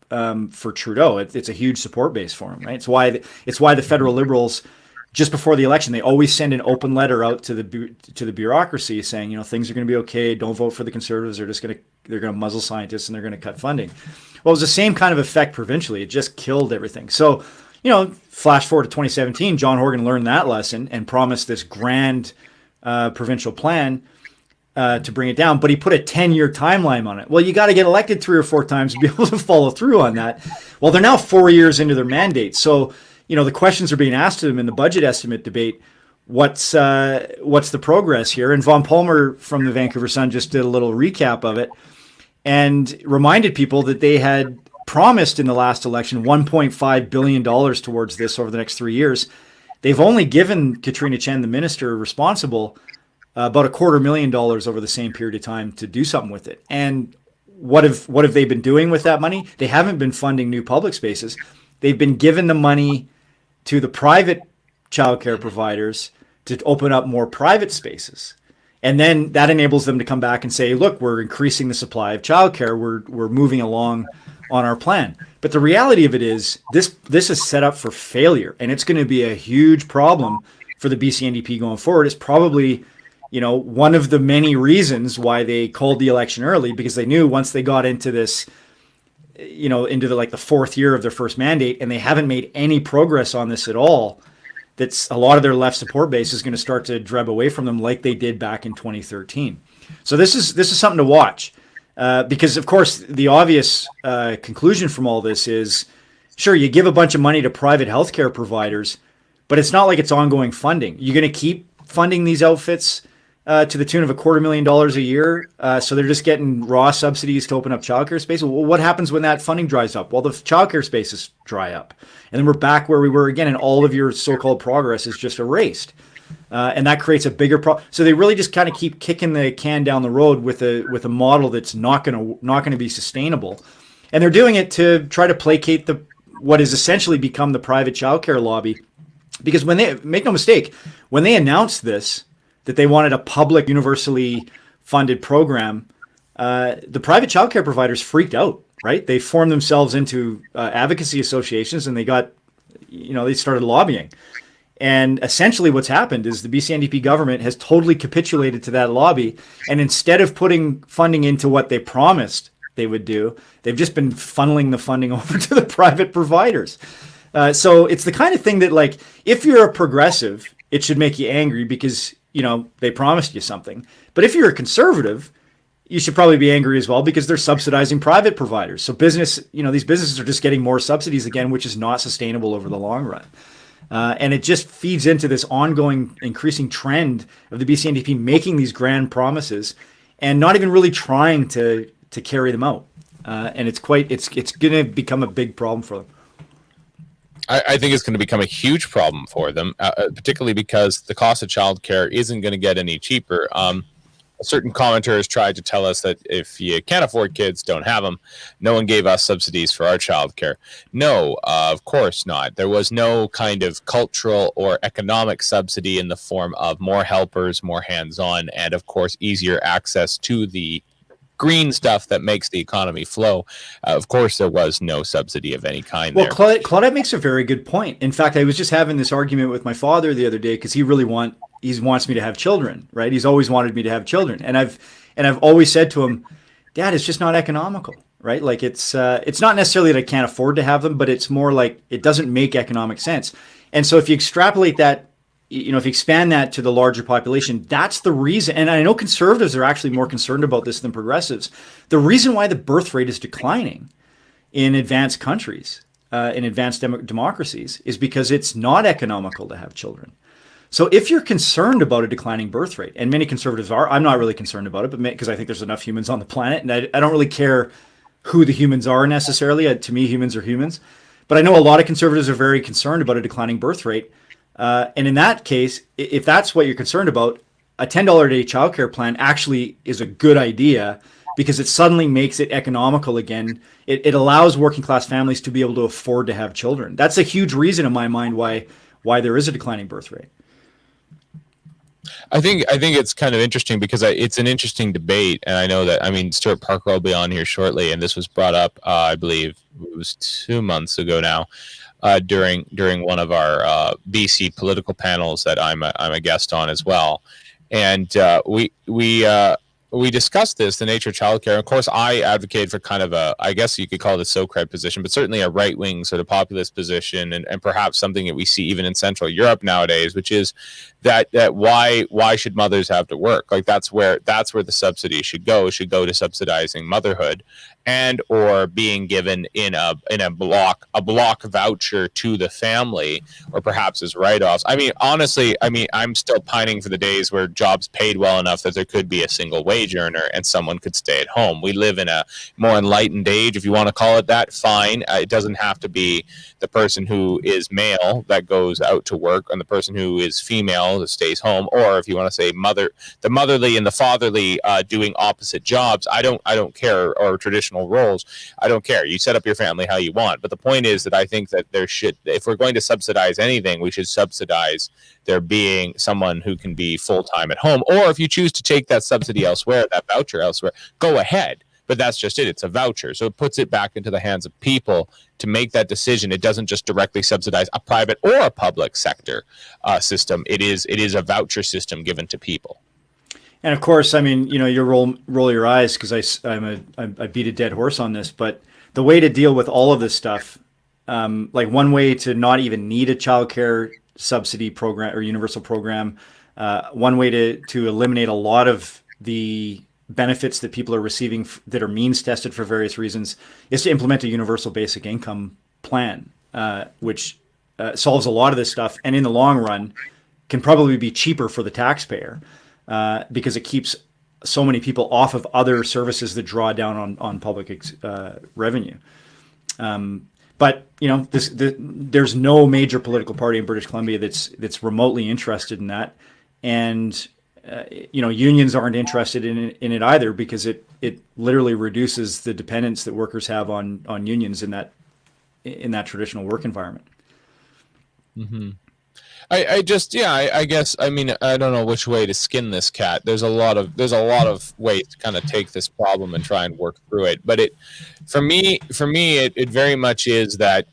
for Trudeau. It's a huge support base for him, right? It's why the federal Liberals, just before the election, they always send an open letter out to the bureaucracy saying, things are going to be okay. Don't vote for the Conservatives. They're going to muzzle scientists and they're going to cut funding. Well, it was the same kind of effect provincially. It just killed everything. So, flash forward to 2017, John Horgan learned that lesson and promised this grand provincial plan to bring it down, but he put a 10-year timeline on it. Well, you got to get elected 3 or 4 times to be able to follow through on that. Well, they're now 4 years into their mandate. So, the questions are being asked to them in the budget estimate debate. What's the progress here? And Von Palmer from the Vancouver Sun just did a little recap of it and reminded people that they had promised in the last election $1.5 billion towards this over the next 3 years. They've only given Katrina Chen, the minister responsible, about $250,000 over the same period of time to do something with it. And what have they been doing with that money? They haven't been funding new public spaces. They've been giving the money to the private childcare providers to open up more private spaces. And then that enables them to come back and say, look, we're increasing the supply of childcare. We're moving along on our plan. But the reality of it is this is set up for failure, and it's going to be a huge problem for the BCNDP going forward. It's probably, one of the many reasons why they called the election early, because they knew once they got into this, into the fourth year of their first mandate, and they haven't made any progress on this at all, that's a lot of their left support base is going to start to dreb away from them like they did back in 2013. So this is something to watch, because of course the obvious conclusion from all this is, sure, you give a bunch of money to private healthcare providers, but it's not like it's ongoing funding. You're going to keep funding these outfits to the tune of $250,000 a year, so they're just getting raw subsidies to open up childcare space. Well, what happens when that funding dries up? Well, the childcare spaces dry up, and then we're back where we were again, and all of your so-called progress is just erased, and that creates a bigger problem. So they really just kind of keep kicking the can down the road with a model that's not going to be sustainable, and they're doing it to try to placate what has essentially become the private childcare lobby, because when they make no mistake, when they announced this. that they wanted a public, universally funded program, the private childcare providers freaked out, right? They formed themselves into advocacy associations, and they got, they started lobbying. And essentially what's happened is the BC government has totally capitulated to that lobby. And instead of putting funding into what they promised they would do, they've just been funneling the funding over to the private providers. So it's the kind of thing that, like, if you're a progressive, it should make you angry because, they promised you something. But if you're a conservative, you should probably be angry as well because they're subsidizing private providers. So these businesses are just getting more subsidies again, which is not sustainable over the long run. And it just feeds into this ongoing increasing trend of the BC NDP making these grand promises and not even really trying to carry them out. And it's going to become a big problem for them. I think it's going to become a huge problem for them, particularly because the cost of childcare isn't going to get any cheaper. A certain commenter has tried to tell us that if you can't afford kids, don't have them. No one gave us subsidies for our childcare. No, of course not. There was no kind of cultural or economic subsidy in the form of more helpers, more hands-on, and of course, easier access to the green stuff that makes the economy flow. Of course, there was no subsidy of any kind. Well, Claudette makes a very good point. In fact, I was just having this argument with my father the other day because he wants me to have children, right? He's always wanted me to have children, and I've always said to him, Dad, it's just not economical, right? Like it's not necessarily that I can't afford to have them, but it's more like it doesn't make economic sense. And so if you extrapolate that, if you expand that to the larger population, that's the reason. And I know conservatives are actually more concerned about this than progressives. The reason why the birth rate is declining in advanced countries, in advanced democracies, is because it's not economical to have children. So if you're concerned about a declining birth rate, and many conservatives are, I'm not really concerned about it, but because I think there's enough humans on the planet, and I don't really care who the humans are necessarily. To me, humans are humans. But I know a lot of conservatives are very concerned about a declining birth rate. And in that case, if that's what you're concerned about, a $10 a day childcare plan actually is a good idea because it suddenly makes it economical again. It allows working class families to be able to afford to have children. That's a huge reason in my mind why there is a declining birth rate. I think it's kind of interesting because it's an interesting debate, and I know that Stuart Parker will be on here shortly, and this was brought up I believe it was 2 months ago now. During one of our BC political panels that I'm a guest on as well, and we discussed the nature of childcare. Of course, I advocate for kind of I guess you could call it a Socrates position, but certainly a right-wing sort of populist position, and perhaps something that we see even in Central Europe nowadays, which is that why should mothers have to work? Like that's where the subsidy should go to subsidizing motherhood, and or being given in a block voucher to the family, or perhaps as write-offs. Honestly, I'm still pining for the days where jobs paid well enough that there could be a single wage earner and someone could stay at home. We live in a more enlightened age, if you want to call it that, fine. It doesn't have to be the person who is male that goes out to work and the person who is female that stays home, or if you want to say the motherly and the fatherly doing opposite jobs. I don't care, or traditional roles. I don't care. You set up your family how you want. But the point is that I think that if we're going to subsidize anything, we should subsidize there being someone who can be full-time at home. Or if you choose to take that subsidy elsewhere, that voucher elsewhere, go ahead. But that's just it. It's a voucher. So it puts it back into the hands of people to make that decision. It doesn't just directly subsidize a private or a public sector system. It is a voucher system given to people. And of course, you roll your eyes because I beat a dead horse on this, but the way to deal with all of this stuff, like one way to not even need a childcare subsidy program or universal program, one way to eliminate a lot of the benefits that people are receiving that are means tested for various reasons is to implement a universal basic income plan, which solves a lot of this stuff, and in the long run can probably be cheaper for the taxpayer. Because it keeps so many people off of other services that draw down on public revenue. But there's no major political party in British Columbia that's remotely interested in that, and unions aren't interested in it either because it literally reduces the dependence that workers have on unions in that traditional work environment. Mm-hmm. I just, yeah, I guess, I mean, I don't know which way to skin this cat. There's a lot of ways to kind of take this problem and try and work through it. But for me, it very much is that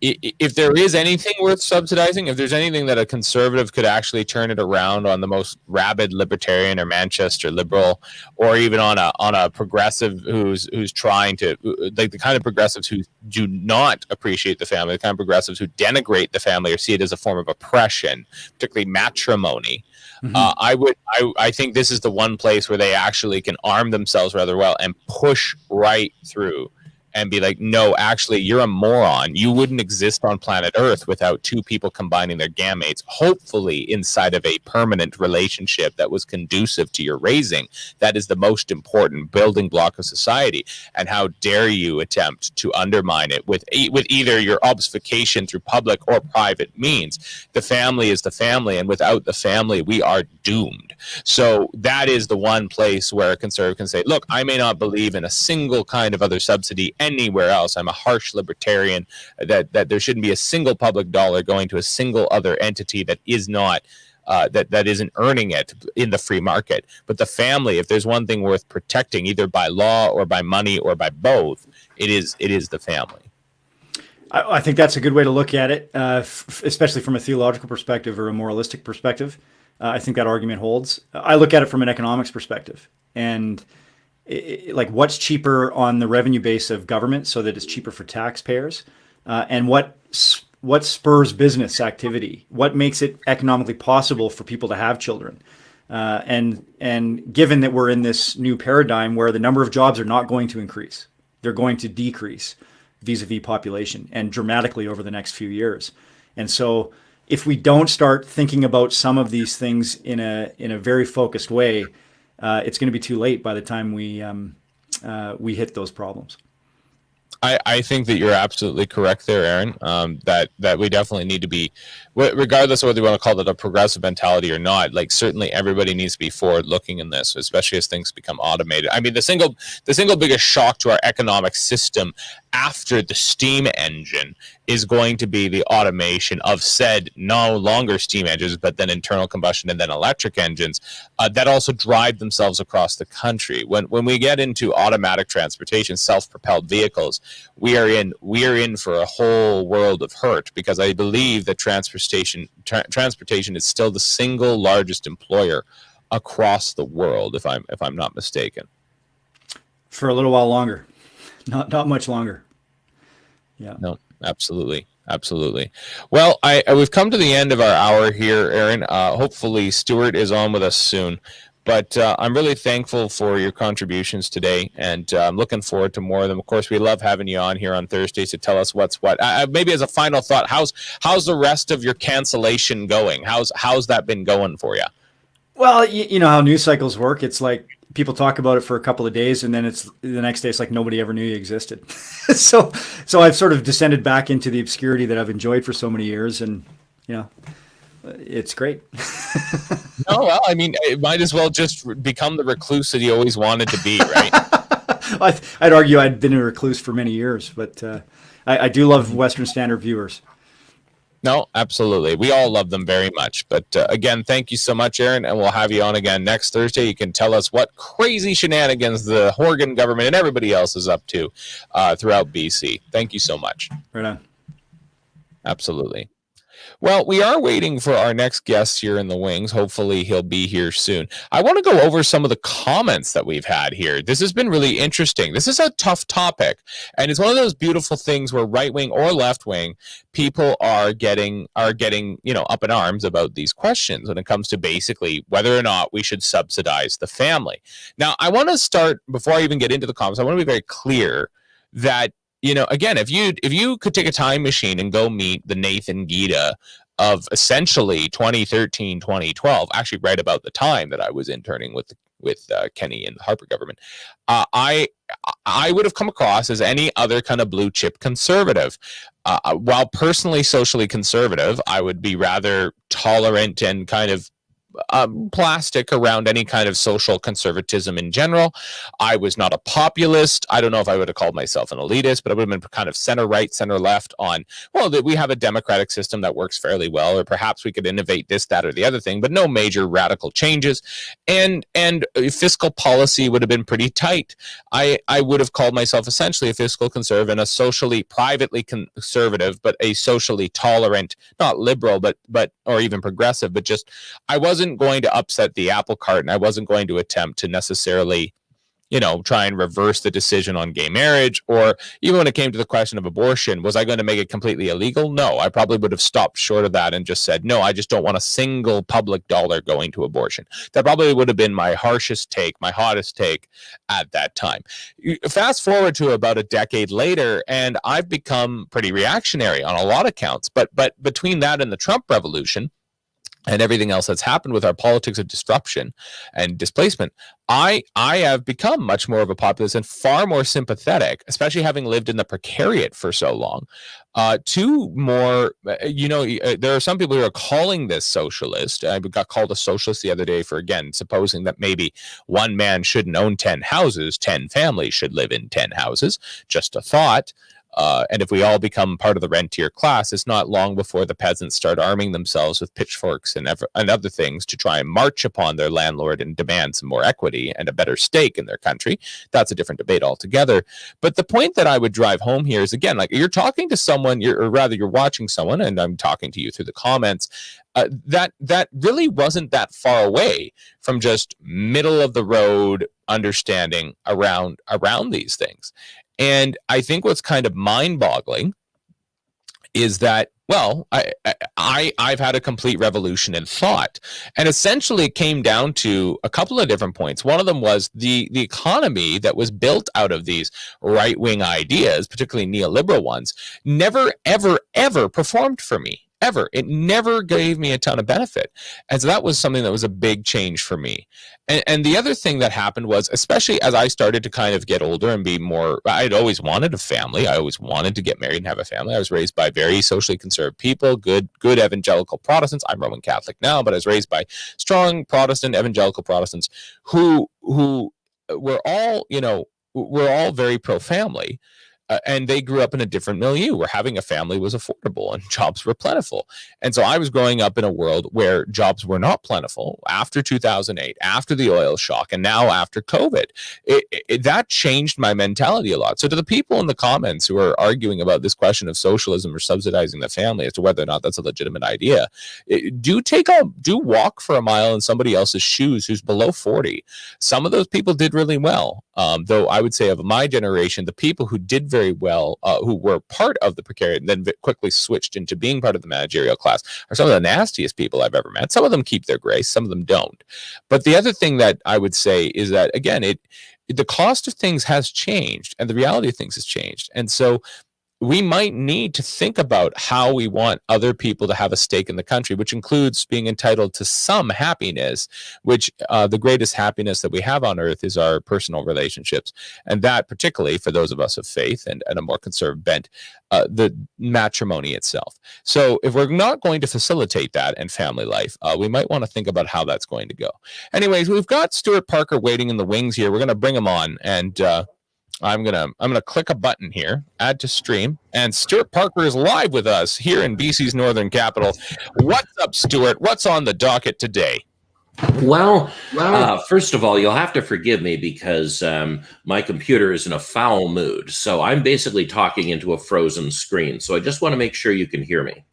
if there is anything worth subsidizing, if there's anything that a conservative could actually turn it around on the most rabid libertarian or Manchester liberal, or even on a progressive who's trying to, like the kind of progressives who do not appreciate the family, the kind of progressives who denigrate the family or see it as a form of oppression, particularly matrimony. I think this is the one place where they actually can arm themselves rather well and push right through and be like, no, actually, you're a moron. You wouldn't exist on planet Earth without two people combining their gametes, hopefully inside of a permanent relationship that was conducive to your raising. That is the most important building block of society. And how dare you attempt to undermine it with either your obfuscation through public or private means. The family is the family, and without the family, we are doomed. So that is the one place where a conservative can say, look, I may not believe in a single kind of other subsidy anywhere else. I'm a harsh libertarian, that there shouldn't be a single public dollar going to a single other entity that is not that isn't earning it in the free market. But the family, if there's one thing worth protecting, either by law or by money or by both, it is the family. I think that's a good way to look at it, especially from a theological perspective or a moralistic perspective. I think that argument holds. I look at it from an economics perspective, and like what's cheaper on the revenue base of government so that it's cheaper for taxpayers, and what spurs business activity, what makes it economically possible for people to have children. And given that we're in this new paradigm where the number of jobs are not going to increase, they're going to decrease vis-a-vis population, and dramatically over the next few years. And so if we don't start thinking about some of these things in a very focused way, it's going to be too late by the time we hit those problems. I think that you're absolutely correct there, Aaron. That we definitely need to be, regardless of whether you want to call it a progressive mentality or not. Like certainly everybody needs to be forward looking in this, especially as things become automated. I mean, the single biggest shock to our economic system after the steam engine is going to be the automation of said no longer steam engines, but then internal combustion and then electric engines that also drive themselves across the country. When we get into automatic transportation, self-propelled vehicles, we are in for a whole world of hurt, because I believe that transportation is still the single largest employer across the world, if I'm not mistaken. For a little while longer. Not much longer. Yeah. No, absolutely. Well, we've come to the end of our hour here, Aaron. Hopefully Stuart is on with us soon. But I'm really thankful for your contributions today, and I'm looking forward to more of them. Of course, we love having you on here on Thursdays to tell us what's what. Maybe as a final thought, how's the rest of your cancellation going? How's that been going for you? Well, you know how news cycles work. It's like people talk about it for a couple of days, and then it's the next day it's like nobody ever knew you existed. So I've sort of descended back into the obscurity that I've enjoyed for so many years, and it's great. No, well, I mean, it might as well just become the recluse that you always wanted to be, right? I'd argue I'd been a recluse for many years, but I do love Western Standard viewers. No, absolutely. We all love them very much. But again, thank you so much, Aaron, and we'll have you on again next Thursday. You can tell us what crazy shenanigans the Horgan government and everybody else is up to throughout BC. Thank you so much. Right on. Absolutely. Well, we are waiting for our next guest here in the wings. Hopefully he'll be here soon. I want to go over some of the comments that we've had here. This has been really interesting. This is a tough topic, and it's one of those beautiful things where right wing or left wing people are getting up in arms about these questions when it comes to basically whether or not we should subsidize the family. Now, I want to start, before I even get into the comments, I want to be very clear that, again, if you could take a time machine and go meet the Nathan Giede of essentially 2013, 2012, actually right about the time that I was interning with Kenny in the Harper government, I would have come across as any other kind of blue chip conservative. While personally socially conservative, I would be rather tolerant and kind of plastic around any kind of social conservatism in general. I was not a populist. I don't know if I would have called myself an elitist, but I would have been kind of center right, center left on, well, that we have a democratic system that works fairly well, or perhaps we could innovate this, that, or the other thing, but no major radical changes. And fiscal policy would have been pretty tight. I would have called myself essentially a fiscal conservative and a socially, privately conservative, but a socially tolerant, not liberal, but or even progressive, but just I wasn't going to upset the apple cart, and I wasn't going to attempt to necessarily, try and reverse the decision on gay marriage, or even when it came to the question of abortion, was I going to make it completely illegal? No, I probably would have stopped short of that and just said, no, I just don't want a single public dollar going to abortion. That probably would have been my harshest take, my hottest take at that time. Fast forward to about a decade later, and I've become pretty reactionary on a lot of counts, but between that and the Trump revolution, and everything else that's happened with our politics of disruption and displacement, I have become much more of a populist and far more sympathetic, especially having lived in the precariat for so long, to more, there are some people who are calling this socialist. I got called a socialist the other day for, again, supposing that maybe one man shouldn't own 10 houses, 10 families should live in 10 houses. Just a thought. And if we all become part of the rentier class, it's not long before the peasants start arming themselves with pitchforks and other things to try and march upon their landlord and demand some more equity and a better stake in their country. That's a different debate altogether. But the point that I would drive home here is, again, like you're talking to someone, or rather you're watching someone, and I'm talking to you through the comments, that really wasn't that far away from just middle of the road understanding around these things. And I think what's kind of mind-boggling is that, well, I've had a complete revolution in thought. And essentially it came down to a couple of different points. One of them was the economy that was built out of these right-wing ideas, particularly neoliberal ones, never, ever, ever performed for me. Ever. It never gave me a ton of benefit. And so that was something that was a big change for me. And the other thing that happened was, especially as I started to kind of get older and be more, I'd always wanted a family. I always wanted to get married and have a family. I was raised by very socially conservative people, good evangelical Protestants. I'm Roman Catholic now, but I was raised by strong Protestant, evangelical Protestants who were all, were all very pro-family. And they grew up in a different milieu where having a family was affordable and jobs were plentiful. And so I was growing up in a world where jobs were not plentiful after 2008, after the oil shock, and now after COVID. That changed my mentality a lot. So to the people in the comments who are arguing about this question of socialism or subsidizing the family as to whether or not that's a legitimate idea, do walk for a mile in somebody else's shoes who's below 40. Some of those people did really well. Though I would say of my generation, the people who did very well, who were part of the precariat and then quickly switched into being part of the managerial class, are some of the nastiest people I've ever met. Some of them keep their grace, some of them don't. But the other thing that I would say is that, again, the cost of things has changed and the reality of things has changed. And so we might need to think about how we want other people to have a stake in the country, which includes being entitled to some happiness, which the greatest happiness that we have on earth is our personal relationships. And that particularly for those of us of faith and a more conservative bent, the matrimony itself. So if we're not going to facilitate that and family life, we might want to think about how that's going to go. Anyways, we've got Stuart Parker waiting in the wings here. We're going to bring him on, and I'm gonna click a button here, add to stream, and Stuart Parker is live with us here in BC's Northern Capital. What's up, Stuart? What's on the docket today? Well, first of all, you'll have to forgive me because my computer is in a foul mood. So I'm basically talking into a frozen screen. So I just want to make sure you can hear me.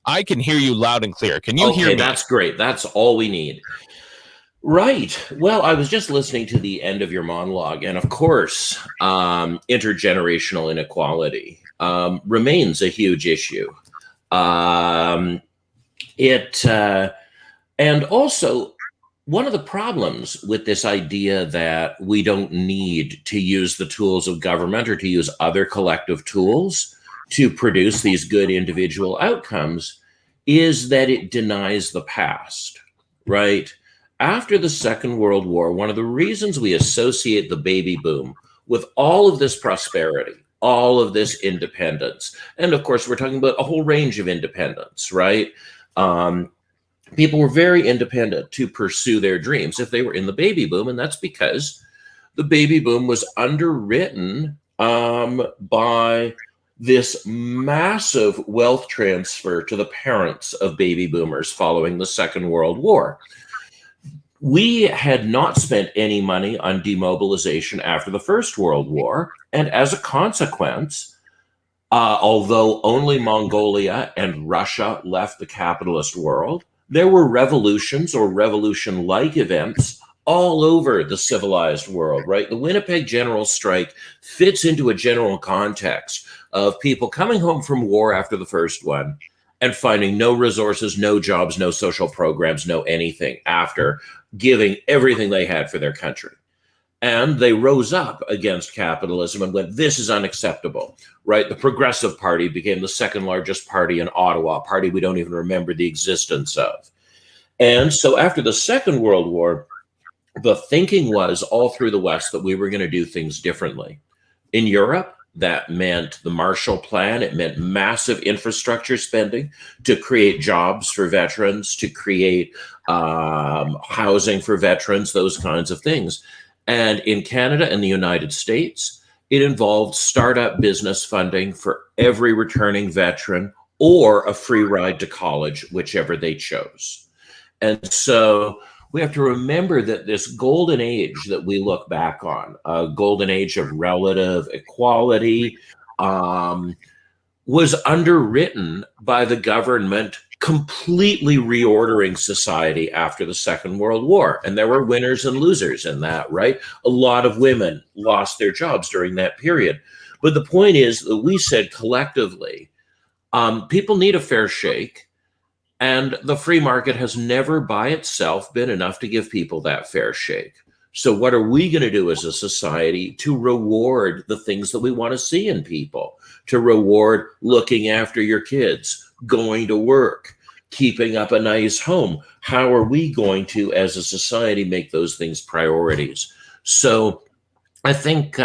I can hear you loud and clear. Can you hear me? That's great. That's all we need. Right. Well, I was just listening to the end of your monologue, and of course, intergenerational inequality remains a huge issue. And also, one of the problems with this idea that we don't need to use the tools of government or to use other collective tools to produce these good individual outcomes is that it denies the past, right? After the Second World War, one of the reasons we associate the baby boom with all of this prosperity, all of this independence, and of course, we're talking about a whole range of independence, right? people were very independent to pursue their dreams if they were in the baby boom. And that's because the baby boom was underwritten by this massive wealth transfer to the parents of baby boomers following the Second World War. We had not spent any money on demobilization after the First World War. And as a consequence, although only Mongolia and Russia left the capitalist world, there were revolutions or revolution-like events all over the civilized world, right? The Winnipeg General Strike fits into a general context of people coming home from war after the first one and finding no resources, no jobs, no social programs, no anything after giving everything they had for their country. And they rose up against capitalism and went, this is unacceptable, right? The Progressive Party became the second largest party in Ottawa, a party we don't even remember the existence of. And so after the Second World War, the thinking was all through the West that we were going to do things differently. In Europe, that meant the Marshall Plan. It meant massive infrastructure spending to create jobs for veterans, to create housing for veterans, those kinds of things. And in Canada and the United States, it involved startup business funding for every returning veteran or a free ride to college, whichever they chose. And so we have to remember that this golden age that we look back on, a golden age of relative equality, was underwritten by the government completely reordering society after the Second World War. And there were winners and losers in that, right? A lot of women lost their jobs during that period. But the point is that we said collectively, people need a fair shake. And the free market has never by itself been enough to give people that fair shake. So what are we going to do as a society to reward the things that we want to see in people, to reward looking after your kids, going to work, keeping up a nice home? How are we going to, as a society, make those things priorities? So I think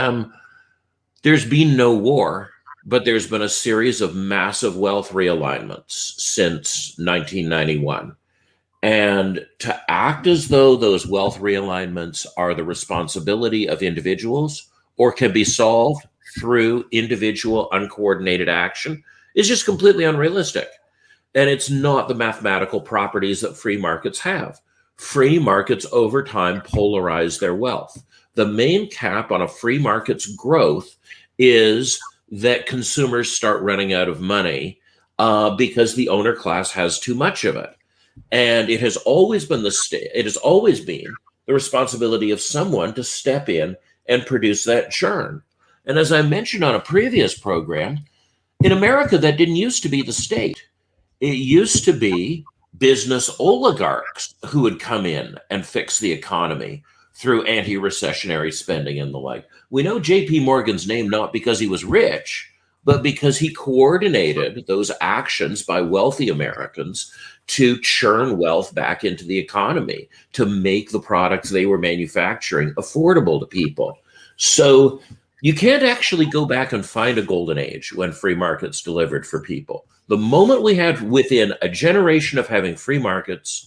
there's been no war, but there's been a series of massive wealth realignments since 1991. And to act as though those wealth realignments are the responsibility of individuals or can be solved through individual uncoordinated action is just completely unrealistic. And it's not the mathematical properties that free markets have. Free markets over time polarize their wealth. The main cap on a free market's growth is that consumers start running out of money because the owner class has too much of it. And it has always been it has always been the responsibility of someone to step in and produce that churn. And as I mentioned on a previous program, in America, that didn't used to be the state. It used to be business oligarchs who would come in and fix the economy through anti-recessionary spending and the like. We know J.P. Morgan's name not because he was rich, but because he coordinated those actions by wealthy Americans to churn wealth back into the economy, to make the products they were manufacturing affordable to people. So you can't actually go back and find a golden age when free markets delivered for people. The moment we had within a generation of having free markets,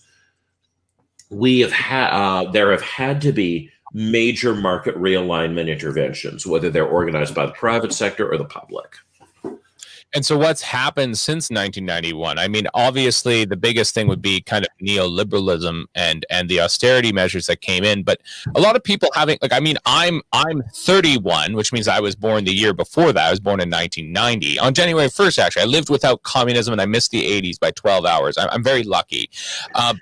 there have had to be major market realignment interventions, whether they're organized by the private sector or the public. And so what's happened since 1991? I mean, obviously the biggest thing would be kind of neoliberalism and the austerity measures that came in, but a lot of people having, like, I mean, I'm 31, which means I was born the year before that. I was born in 1990 on January 1st. Actually, I lived without communism and I missed the 80s by 12 hours. I'm very lucky.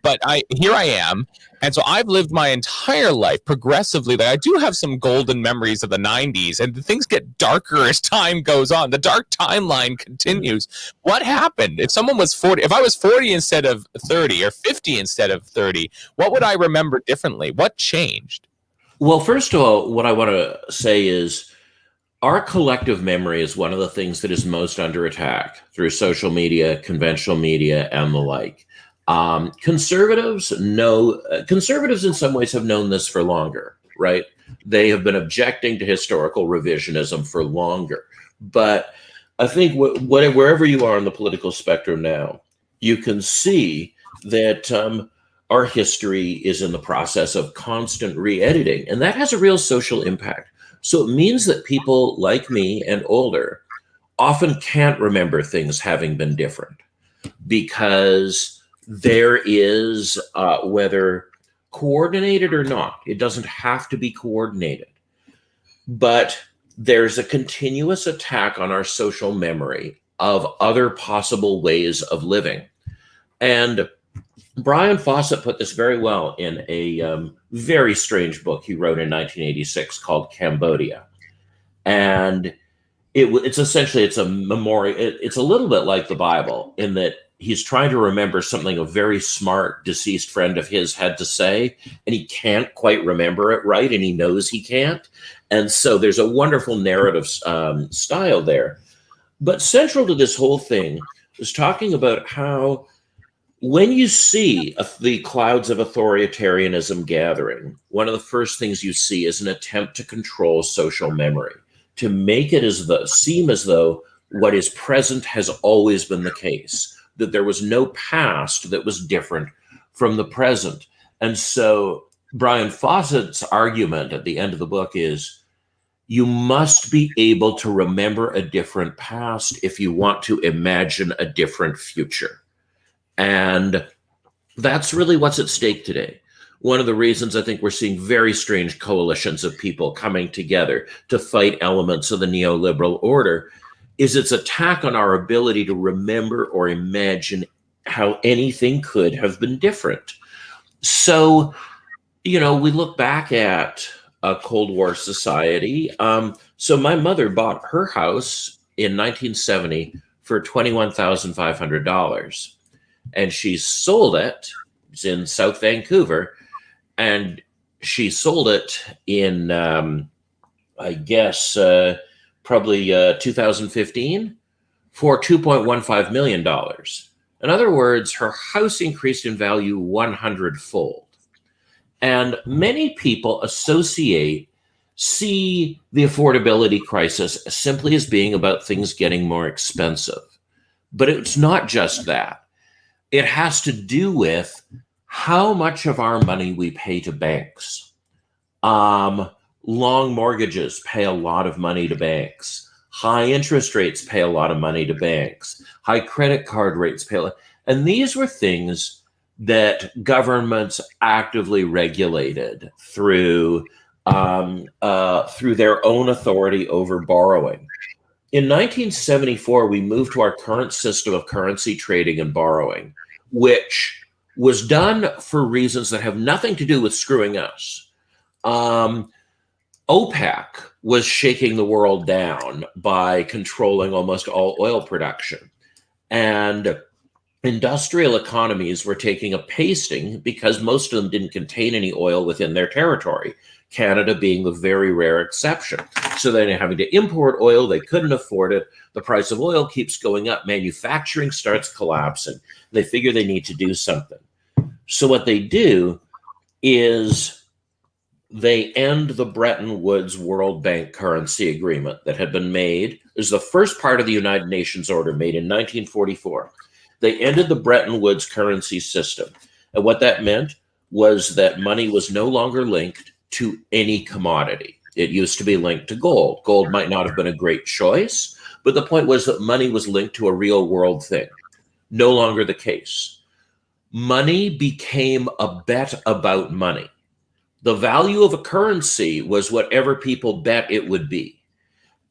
But here I am. And so I've lived my entire life progressively. Like, I do have some golden memories of the 90s, and things get darker as time goes on. The dark timeline continues. What happened? If someone was 40, if I was 40 instead of 30 or 50 instead of 30, what would I remember differently? What changed? Well, first of all, what I want to say is our collective memory is one of the things that is most under attack through social media, conventional media, and the like. Conservatives in some ways have known this for longer, right? They have been objecting to historical revisionism for longer. But I think wherever you are on the political spectrum now, you can see that our history is in the process of constant re-editing, and that has a real social impact. So it means that people like me and older often can't remember things having been different because there is, whether coordinated or not, it doesn't have to be coordinated, but there's a continuous attack on our social memory of other possible ways of living. And Brian Fawcett put this very well in a very strange book he wrote in 1986 called Cambodia. And it's essentially, it's a memory. It's a little bit like the Bible in that he's trying to remember something a very smart deceased friend of his had to say, and he can't quite remember it right, and he knows he can't. And so there's a wonderful narrative style there. But central to this whole thing is talking about how when you see the clouds of authoritarianism gathering, one of the first things you see is an attempt to control social memory, to make it seem as though what is present has always been the case, that there was no past that was different from the present. And so Brian Fawcett's argument at the end of the book is, you must be able to remember a different past if you want to imagine a different future. And that's really what's at stake today. One of the reasons I think we're seeing very strange coalitions of people coming together to fight elements of the neoliberal order is its attack on our ability to remember or imagine how anything could have been different. So, we look back at a Cold War society. So my mother bought her house in 1970 for $21,500. And she sold it. It's in South Vancouver. And she sold it in, probably 2015 for $2.15 million. In other words, her house increased in value 100-fold. And many people see the affordability crisis simply as being about things getting more expensive. But it's not just that. It has to do with how much of our money we pay to banks. Long mortgages pay a lot of money to banks. High interest rates pay a lot of money to banks. High credit card rates pay a lot. And these were things that governments actively regulated through their own authority over borrowing. In 1974, we moved to our current system of currency trading and borrowing, which was done for reasons that have nothing to do with screwing us. OPEC was shaking the world down by controlling almost all oil production. And industrial economies were taking a pasting because most of them didn't contain any oil within their territory, Canada being the very rare exception. So they're having to import oil. They couldn't afford it. The price of oil keeps going up. Manufacturing starts collapsing. They figure they need to do something. So what they do is they end the Bretton Woods World Bank currency agreement that had been made. It was the first part of the United Nations order made in 1944. They ended the Bretton Woods currency system. And what that meant was that money was no longer linked to any commodity. It used to be linked to gold. Gold might not have been a great choice, but the point was that money was linked to a real world thing. No longer the case. Money became a bet about money. The value of a currency was whatever people bet it would be.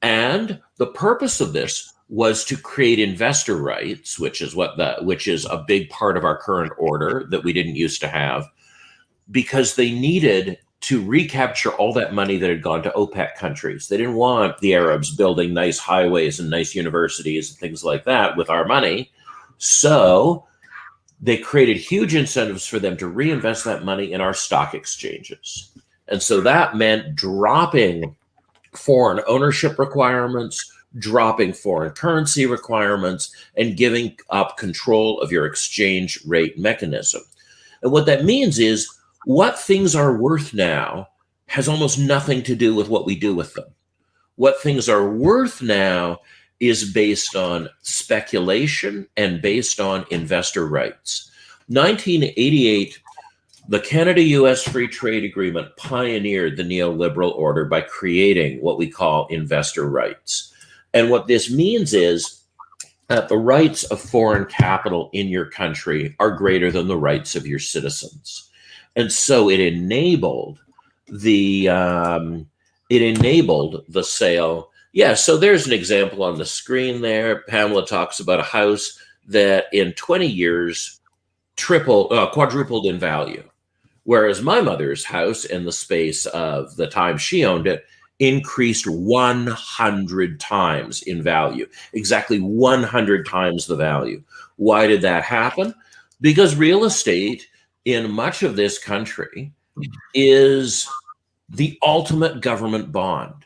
And the purpose of this was to create investor rights, which is a big part of our current order that we didn't used to have, because they needed to recapture all that money that had gone to OPEC countries. They didn't want the Arabs building nice highways and nice universities and things like that with our money. So they created huge incentives for them to reinvest that money in our stock exchanges. And so that meant dropping foreign ownership requirements, dropping foreign currency requirements, and giving up control of your exchange rate mechanism. And what that means is what things are worth now has almost nothing to do with what we do with them. What things are worth now is based on speculation and based on investor rights. 1988, the Canada-US Free Trade Agreement pioneered the neoliberal order by creating what we call investor rights. And what this means is that the rights of foreign capital in your country are greater than the rights of your citizens. And so it enabled the sale. Yeah, so there's an example on the screen there. Pamela talks about a house that in 20 years quadrupled in value. Whereas my mother's house, in the space of the time she owned it, increased 100 times in value, exactly 100 times the value. Why did that happen? Because real estate in much of this country is the ultimate government bond.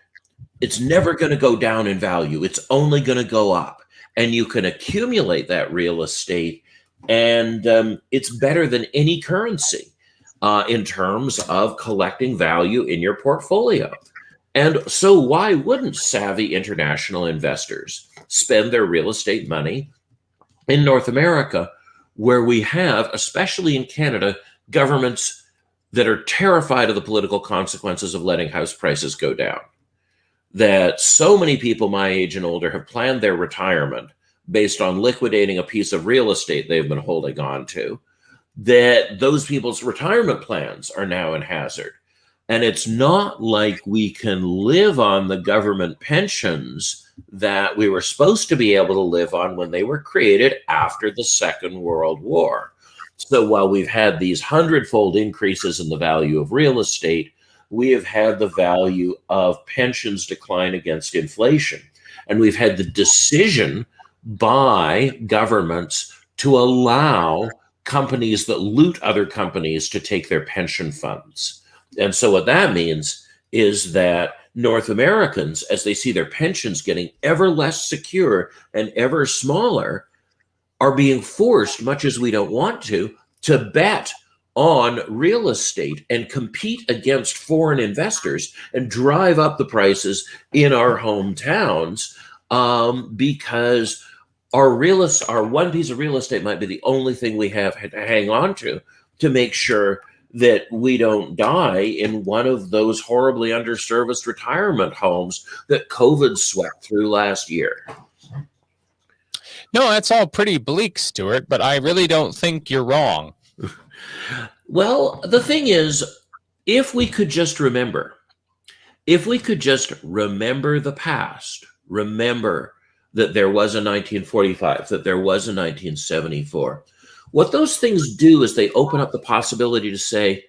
It's never going to go down in value. It's only going to go up. And you can accumulate that real estate, and it's better than any currency in terms of collecting value in your portfolio. And so why wouldn't savvy international investors spend their real estate money in North America, where we have, especially in Canada, governments that are terrified of the political consequences of letting house prices go down? That so many people my age and older have planned their retirement based on liquidating a piece of real estate they've been holding on to, that those people's retirement plans are now in hazard. And it's not like we can live on the government pensions that we were supposed to be able to live on when they were created after the Second World War. So while we've had these 100-fold increases in the value of real estate, we have had the value of pensions decline against inflation. And we've had the decision by governments to allow companies that loot other companies to take their pension funds. And so what that means is that North Americans, as they see their pensions getting ever less secure and ever smaller, are being forced, much as we don't want to bet on real estate and compete against foreign investors and drive up the prices in our hometowns, because our one piece of real estate might be the only thing we have to hang on to make sure that we don't die in one of those horribly underserviced retirement homes that COVID swept through last year. No, that's all pretty bleak, Stuart, but I really don't think you're wrong. Well, the thing is, if we could just remember the past, remember that there was a 1945, that there was a 1974, what those things do is they open up the possibility to say,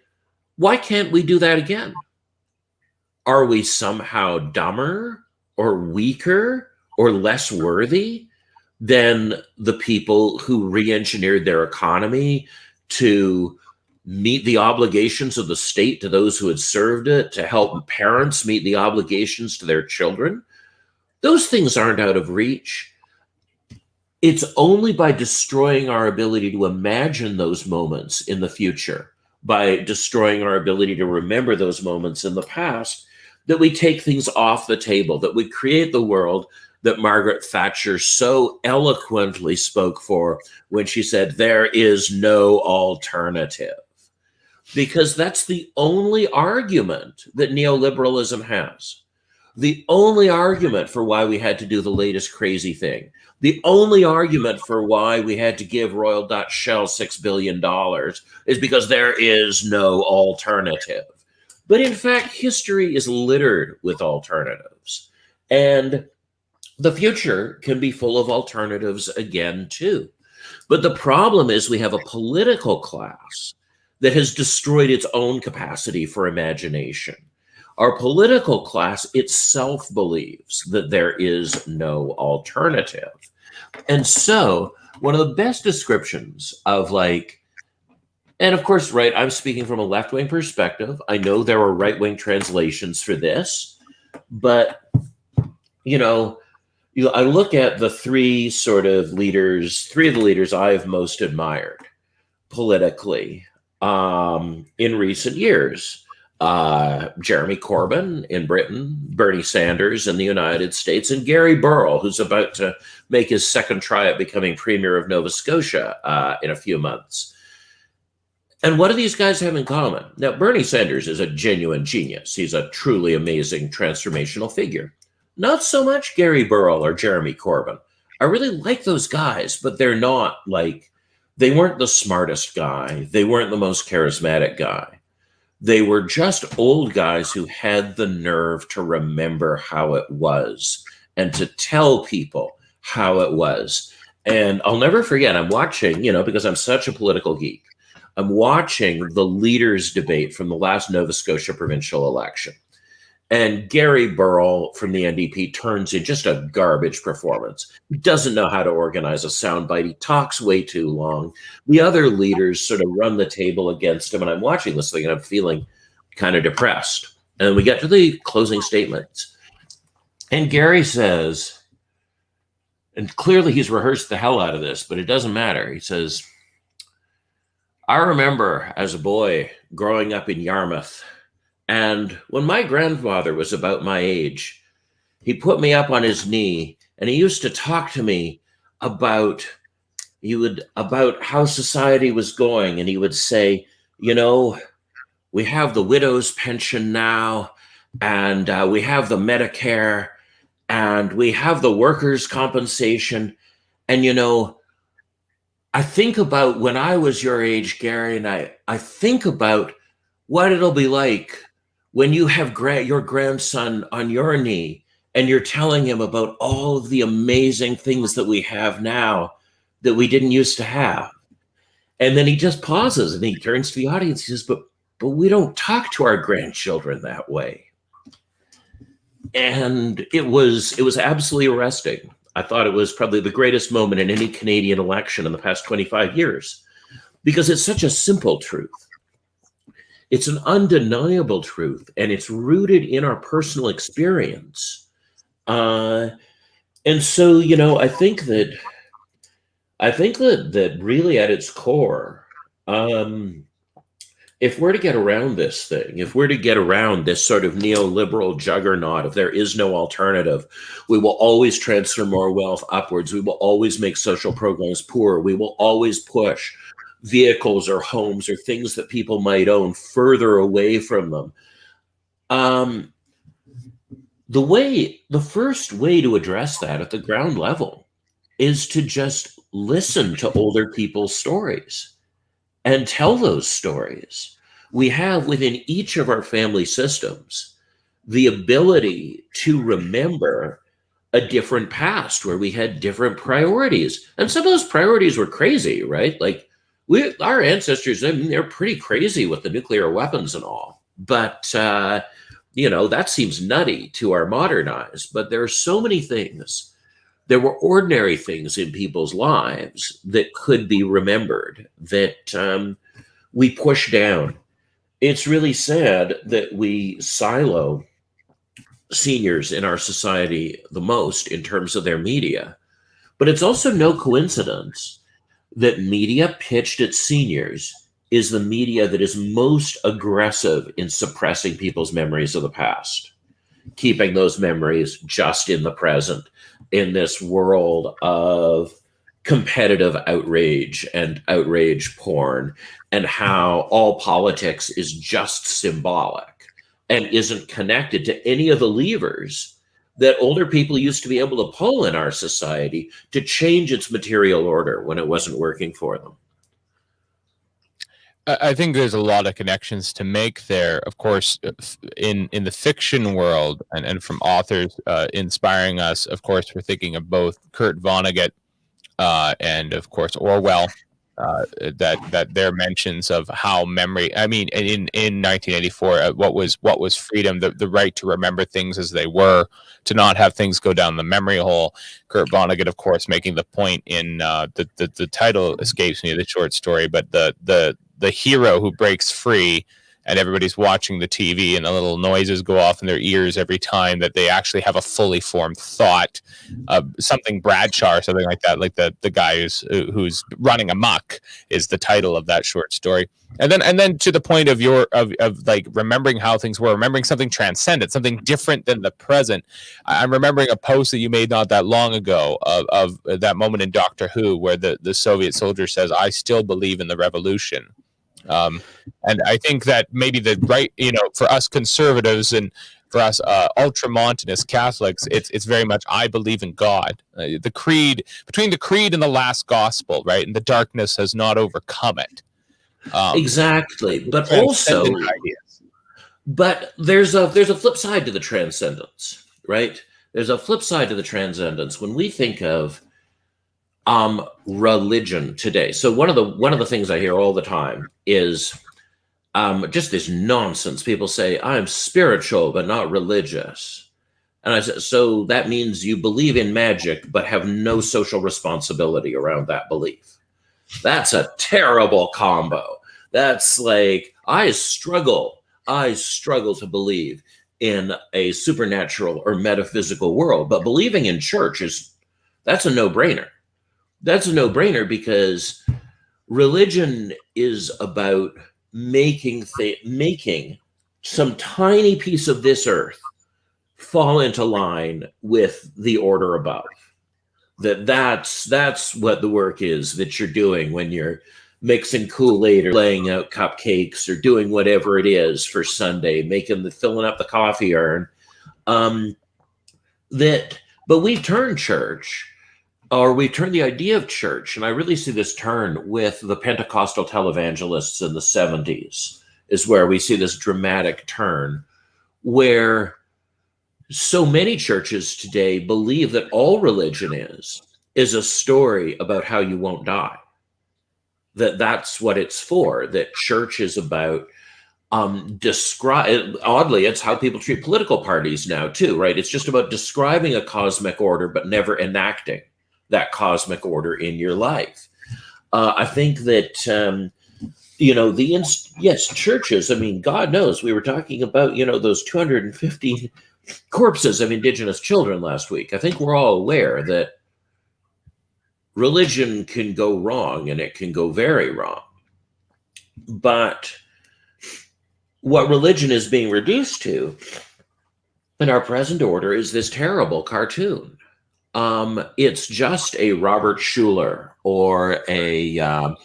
why can't we do that again? Are we somehow dumber or weaker or less worthy than the people who re-engineered their economy to meet the obligations of the state to those who had served it, to help parents meet the obligations to their children? Those things aren't out of reach. It's only by destroying our ability to imagine those moments in the future, by destroying our ability to remember those moments in the past, that we take things off the table, that we create the world that Margaret Thatcher so eloquently spoke for when she said, there is no alternative. Because that's the only argument that neoliberalism has. The only argument for why we had to do the latest crazy thing. The only argument for why we had to give Royal Dutch Shell $6 billion is because there is no alternative. But in fact, history is littered with alternatives. And the future can be full of alternatives again, too. But the problem is we have a political class that has destroyed its own capacity for imagination. Our political class itself believes that there is no alternative. And so one of the best descriptions of and of course, right, I'm speaking from a left-wing perspective. I know there are right-wing translations for this, but, I look at the three of the leaders I've most admired politically in recent years. Jeremy Corbyn in Britain, Bernie Sanders in the United States, and Gary Burrell, who's about to make his second try at becoming Premier of Nova Scotia in a few months. And what do these guys have in common? Now, Bernie Sanders is a genuine genius. He's a truly amazing transformational figure. Not so much Gary Burrell or Jeremy Corbyn. I really like those guys, but they're not like, they weren't the smartest guy. They weren't the most charismatic guy. They were just old guys who had the nerve to remember how it was and to tell people how it was. And I'll never forget, I'm watching, because I'm such a political geek, I'm watching the leaders debate from the last Nova Scotia provincial election. And Gary Burrell from the NDP turns in just a garbage performance. He doesn't know how to organize a soundbite. He talks way too long. The other leaders sort of run the table against him. And I'm watching this thing and I'm feeling kind of depressed. And then we get to the closing statements. And Gary says, and clearly he's rehearsed the hell out of this, but it doesn't matter. He says, I remember as a boy growing up in Yarmouth, and when my grandfather was about my age, he put me up on his knee and he used to talk to me about how society was going. And he would say, we have the widow's pension now, and we have the Medicare, and we have the workers' compensation. And, I think about when I was your age, Gary, and I think about what it'll be like when you have your grandson on your knee and you're telling him about all of the amazing things that we have now that we didn't used to have. And then he just pauses and he turns to the audience. He says, but we don't talk to our grandchildren that way. And it was absolutely arresting. I thought it was probably the greatest moment in any Canadian election in the past 25 years, because it's such a simple truth. It's an undeniable truth, and it's rooted in our personal experience. And so, I think that really at its core, if we're to get around this thing, if we're to get around this sort of neoliberal juggernaut of there is no alternative, we will always transfer more wealth upwards. We will always make social programs poorer. We will always push vehicles or homes or things that people might own further away from them. The first way to address that at the ground level is to just listen to older people's stories and tell those stories. We have within each of our family systems the ability to remember a different past where we had different priorities. And some of those priorities were crazy, right? Like our ancestors, they're pretty crazy with the nuclear weapons and all. But, that seems nutty to our modern eyes. But there are so many things. There were ordinary things in people's lives that could be remembered that we push down. It's really sad that we silo seniors in our society the most in terms of their media. But it's also no coincidence that media pitched at seniors is the media that is most aggressive in suppressing people's memories of the past, keeping those memories just in the present, in this world of competitive outrage and outrage porn, and how all politics is just symbolic and isn't connected to any of the levers that older people used to be able to pull in our society to change its material order when it wasn't working for them. I think there's a lot of connections to make there, of course, in the fiction world and from authors inspiring us. Of course, we're thinking of both Kurt Vonnegut and, of course, Orwell, that their mentions of how memory, I mean, in 1984, what was freedom, the right to remember things as they were, to not have things go down the memory hole. Kurt Vonnegut, of course, making the point in the title escapes me, the short story, but the hero who breaks free and everybody's watching the TV and the little noises go off in their ears every time that they actually have a fully formed thought, something Bradshaw or something like that, like the guy who's running amok is the title of that short story. And then to the point of like remembering how things were, remembering something transcendent, something different than the present. I'm remembering a post that you made not that long ago of that moment in Doctor Who where the Soviet soldier says, "I still believe in the revolution." And I think that maybe the right, for us conservatives and for us ultramontanist Catholics, it's very much I believe in God. The creed, between the creed and the last gospel, right, and the darkness has not overcome it. Exactly, but Transcendent also, ideas. but there's a flip side to the transcendence, right? There's a flip side to the transcendence when we think of religion today. So one of the things I hear all the time is just this nonsense. People say, I'm spiritual but not religious. And I said, so that means you believe in magic but have no social responsibility around that belief. That's a terrible combo. That's like, I struggle to believe in a supernatural or metaphysical world, but believing in church that's a no-brainer. That's a no-brainer because religion is about making some tiny piece of this earth fall into line with the order above. That's what the work is that you're doing when you're mixing Kool-Aid or laying out cupcakes or doing whatever it is for Sunday, filling up the coffee urn. But we've turned church, or we've turned the idea of church, and I really see this turn with the Pentecostal televangelists in the 70s, is where we see this dramatic turn, where so many churches today believe that all religion is a story about how you won't die. That's what it's for, that church is about oddly, it's how people treat political parties now too, right? It's just about describing a cosmic order, but never enacting that cosmic order in your life. I think that, yes, churches, I mean, God knows, we were talking about, those 250 corpses of Indigenous children last week. I think we're all aware that religion can go wrong, and it can go very wrong. But what religion is being reduced to in our present order is this terrible cartoon. It's just a Robert Schuller or a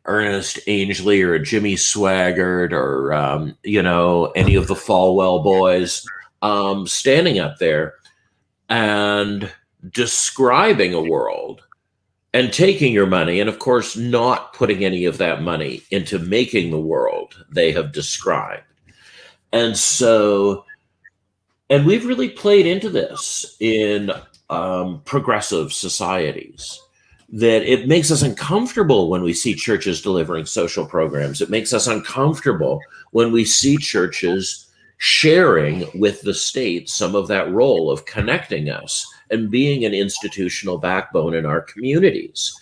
Ernest Angley or a Jimmy Swaggart or, any of the Falwell boys standing up there and describing a world and taking your money, and of course not putting any of that money into making the world they have described. And we've really played into this in progressive societies, that it makes us uncomfortable when we see churches delivering social programs. It makes us uncomfortable when we see churches sharing with the state some of that role of connecting us and being an institutional backbone in our communities.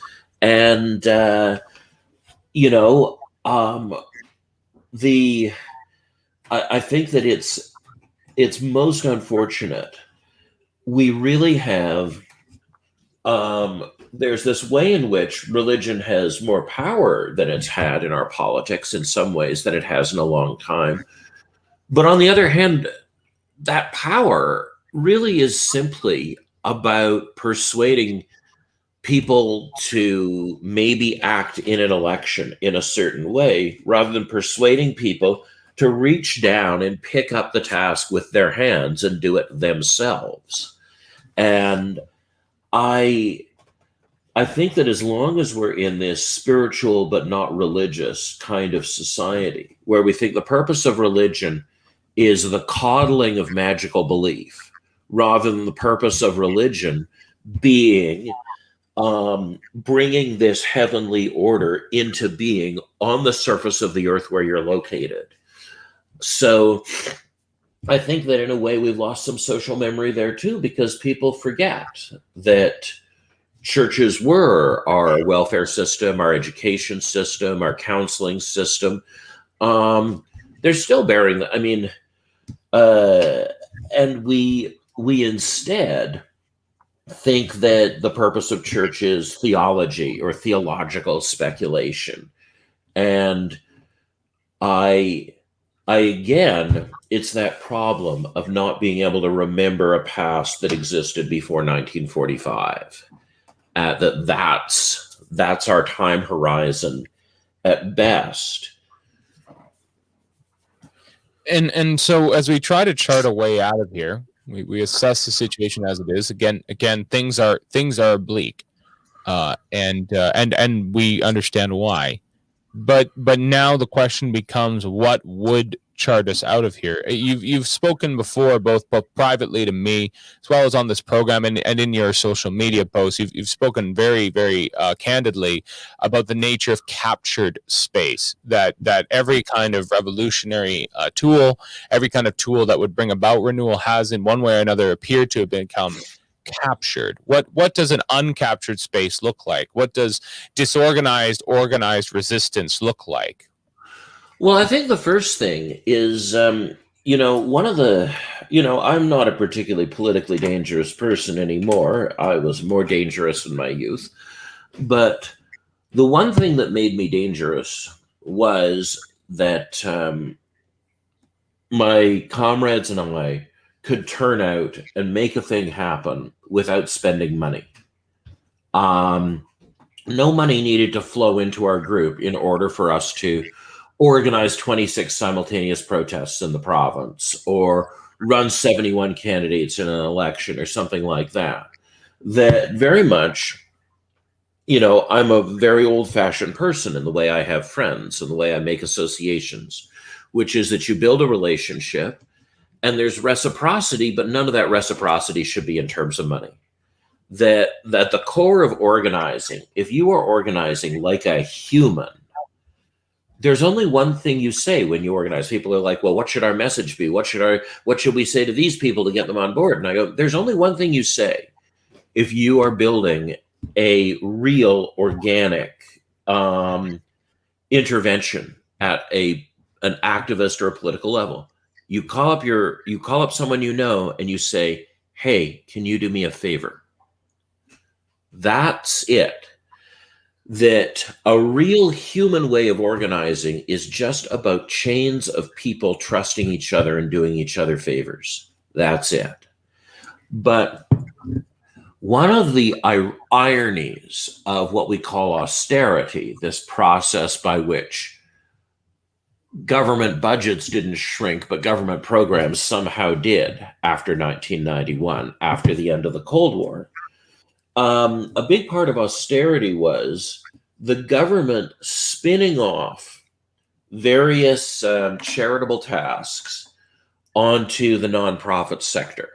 And, I think that it's most unfortunate. We really have, there's this way in which religion has more power than it's had in our politics in some ways than it has in a long time. But on the other hand, that power really is simply about persuading people to maybe act in an election in a certain way, rather than persuading people to reach down and pick up the task with their hands and do it themselves. And I think that as long as we're in this spiritual but not religious kind of society, where we think the purpose of religion is the coddling of magical belief, rather than the purpose of religion being bringing this heavenly order into being on the surface of the earth where you're located. So I think that in a way we've lost some social memory there too, because people forget that churches were our welfare system, our education system, our counseling system. They're still bearing, and we instead think that the purpose of church is theology or theological speculation. And I again, it's that problem of not being able to remember a past that existed before 1945. That's our time horizon at best. And so as we try to chart a way out of here, we assess the situation as it is. Again, things are bleak, and we understand why. But now the question becomes, what would chart us out of here? You've spoken before, both privately to me as well as on this program, and in your social media posts. You've spoken very, very candidly about the nature of captured space. That every kind of revolutionary tool, every kind of tool that would bring about renewal, has in one way or another appeared to have become captured. What does an uncaptured space look like? What does disorganized, organized resistance look like? Well, I think the first thing is, one of the, I'm not a particularly politically dangerous person anymore. I was more dangerous in my youth. But the one thing that made me dangerous was that my comrades and I could turn out and make a thing happen without spending money. No money needed to flow into our group in order for us to organize 26 simultaneous protests in the province or run 71 candidates in an election or something like that. That very much, I'm a very old-fashioned person in the way I have friends and the way I make associations, which is that you build a relationship and there's reciprocity, but none of that reciprocity should be in terms of money. That the core of organizing, if you are organizing like a human, there's only one thing you say when you organize. People are like, well, what should our message be? What should we say to these people to get them on board? And I go, there's only one thing you say if you are building a real organic intervention at an activist or a political level. You call up someone and you say, hey, can you do me a favor? That's it. That a real human way of organizing is just about chains of people trusting each other and doing each other favors. That's it. But one of the ironies of what we call austerity, this process by which government budgets didn't shrink, but government programs somehow did after 1991, after the end of the Cold War, a big part of austerity was the government spinning off various charitable tasks onto the nonprofit sector.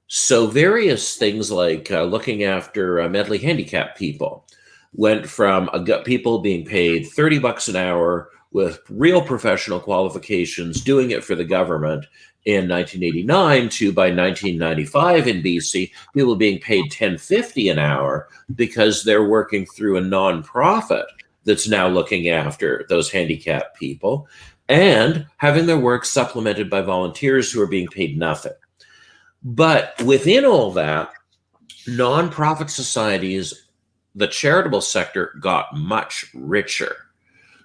So various things like looking after mentally handicapped people went from people being paid $30 an hour with real professional qualifications, doing it for the government in 1989 to, by 1995 in BC, people being paid $10.50 an hour because they're working through a nonprofit that's now looking after those handicapped people and having their work supplemented by volunteers who are being paid nothing. But within all that, nonprofit societies, the charitable sector, got much richer.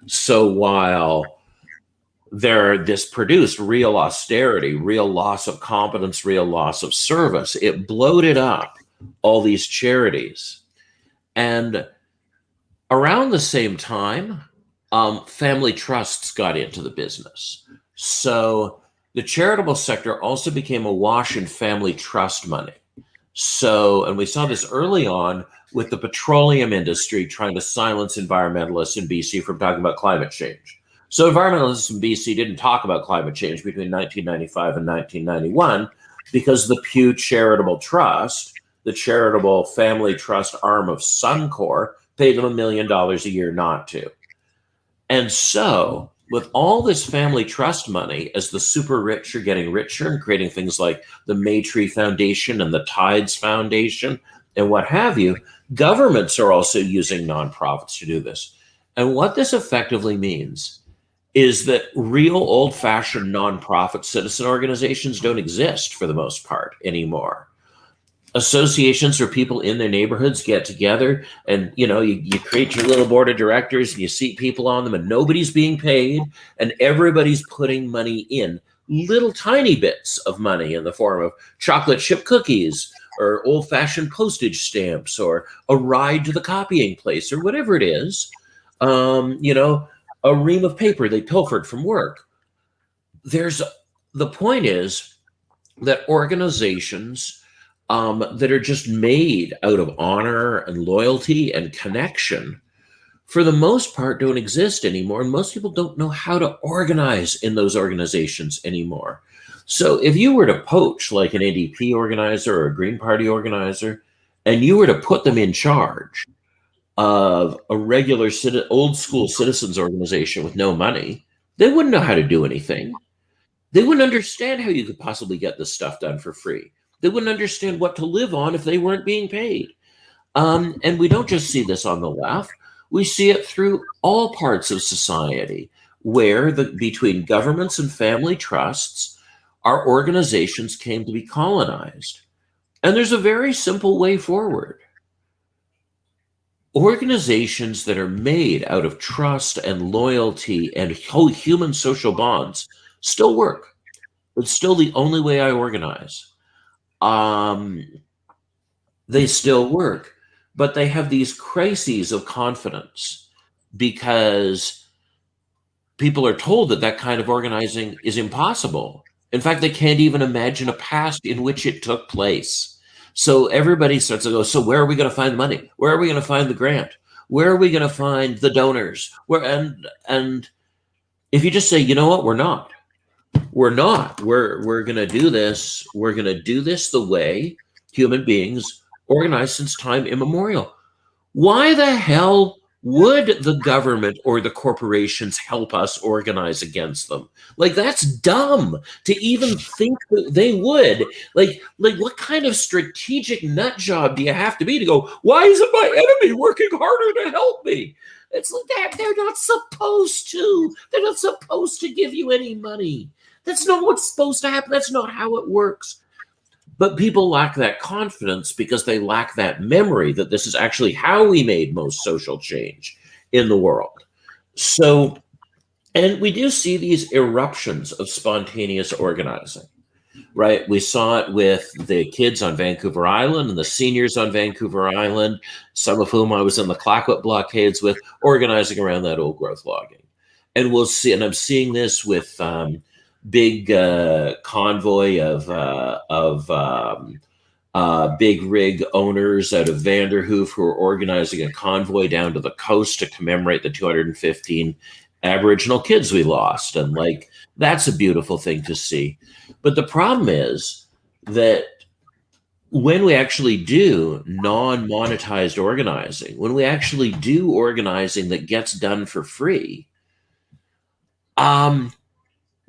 So while this produced real austerity, real loss of competence, real loss of service, it bloated up all these charities. And around the same time, family trusts got into the business. So the charitable sector also became awash in family trust money. So, and we saw this early on with the petroleum industry trying to silence environmentalists in BC from talking about climate change. So environmentalists in BC didn't talk about climate change between 1995 and 1991 because the Pew Charitable Trust, the charitable family trust arm of Suncor, paid them $1 million a year not to. And so with all this family trust money, as the super rich are getting richer and creating things like the Maytree Foundation and the Tides Foundation and what have you, governments are also using nonprofits to do this. And what this effectively means is that real old-fashioned nonprofit citizen organizations don't exist for the most part anymore. Associations or people in their neighborhoods get together and, you create your little board of directors and you seat people on them and nobody's being paid and everybody's putting money in, little tiny bits of money in the form of chocolate chip cookies or old-fashioned postage stamps or a ride to the copying place or whatever it is, a ream of paper they pilfered from work. the point is that organizations that are just made out of honor and loyalty and connection, for the most part, don't exist anymore. And most people don't know how to organize in those organizations anymore. So if you were to poach like an NDP organizer or a Green Party organizer, and you were to put them in charge of a regular old school citizens organization with no money, they wouldn't know how to do anything. They wouldn't understand how you could possibly get this stuff done for free. They wouldn't understand what to live on if they weren't being paid. And we don't just see this on the left. We see it through all parts of society, where between governments and family trusts, our organizations came to be colonized. And there's a very simple way forward. Organizations that are made out of trust and loyalty and human social bonds still work. It's still the only way I organize. They still work, but they have these crises of confidence because people are told that kind of organizing is impossible. In fact, they can't even imagine a past in which it took place. So everybody starts to go, so where are we going to find the money? Where are we going to find the grant? Where are we going to find the donors? And if you just say, you know what, we're not. We're going to do this. We're going to do this the way human beings organized since time immemorial. Why the hell would the government or the corporations help us organize against them? Like, that's dumb to even think that they would. Like what kind of strategic nut job do you have to be to go, why isn't my enemy working harder to help me? It's like they're not supposed to. They're not supposed to give you any money. That's not what's supposed to happen. That's not how it works. But people lack that confidence because they lack that memory that this is actually how we made most social change in the world. So, and we do see these eruptions of spontaneous organizing, right? We saw it with the kids on Vancouver Island and the seniors on Vancouver Island, some of whom I was in the Clayoquot blockades with, organizing around that old growth logging. And we'll see, and I'm seeing this with big convoy of big rig owners out of Vanderhoof who are organizing a convoy down to the coast to commemorate the 215 Aboriginal kids we lost. And like, that's a beautiful thing to see. But the problem is that when we actually do non-monetized organizing, when we actually do organizing that gets done for free,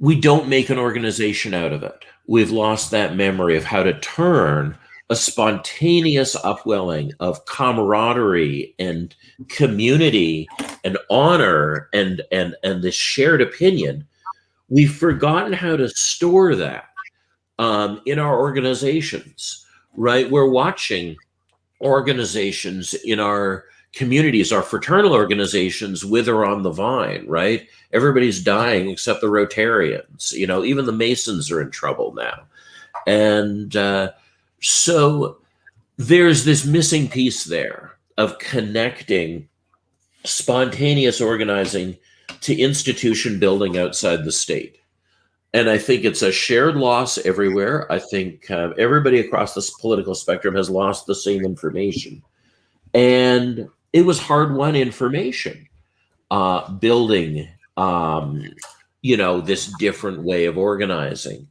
we don't make an organization out of it. We've lost that memory of how to turn a spontaneous upwelling of camaraderie and community and honor and this shared opinion. We've forgotten how to store that in our organizations, right? We're watching organizations in our communities, our fraternal organizations, wither on the vine, right? Everybody's dying except the Rotarians. You know, even the Masons are in trouble now. And so there's this missing piece there of connecting spontaneous organizing to institution building outside the state. And I think it's a shared loss everywhere. I think everybody across this political spectrum has lost the same information. And it was hard-won information, building, this different way of organizing.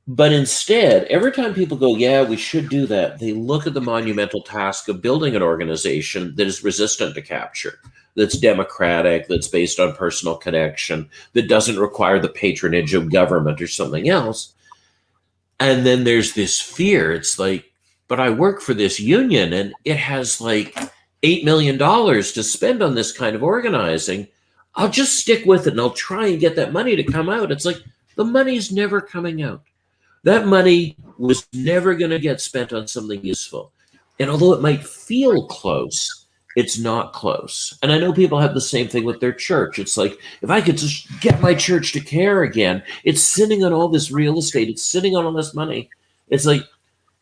But instead, every time people go, yeah, we should do that, they look at the monumental task of building an organization that is resistant to capture, that's democratic, that's based on personal connection, that doesn't require the patronage of government or something else. And then there's this fear. It's like, but I work for this union and it has like $8 million to spend on this kind of organizing. I'll just stick with it and I'll try and get that money to come out. It's like, the money's never coming out. That money was never going to get spent on something useful. And although it might feel close, it's not close. And I know people have the same thing with their church. It's like, if I could just get my church to care again, it's sitting on all this real estate. It's sitting on all this money. It's like,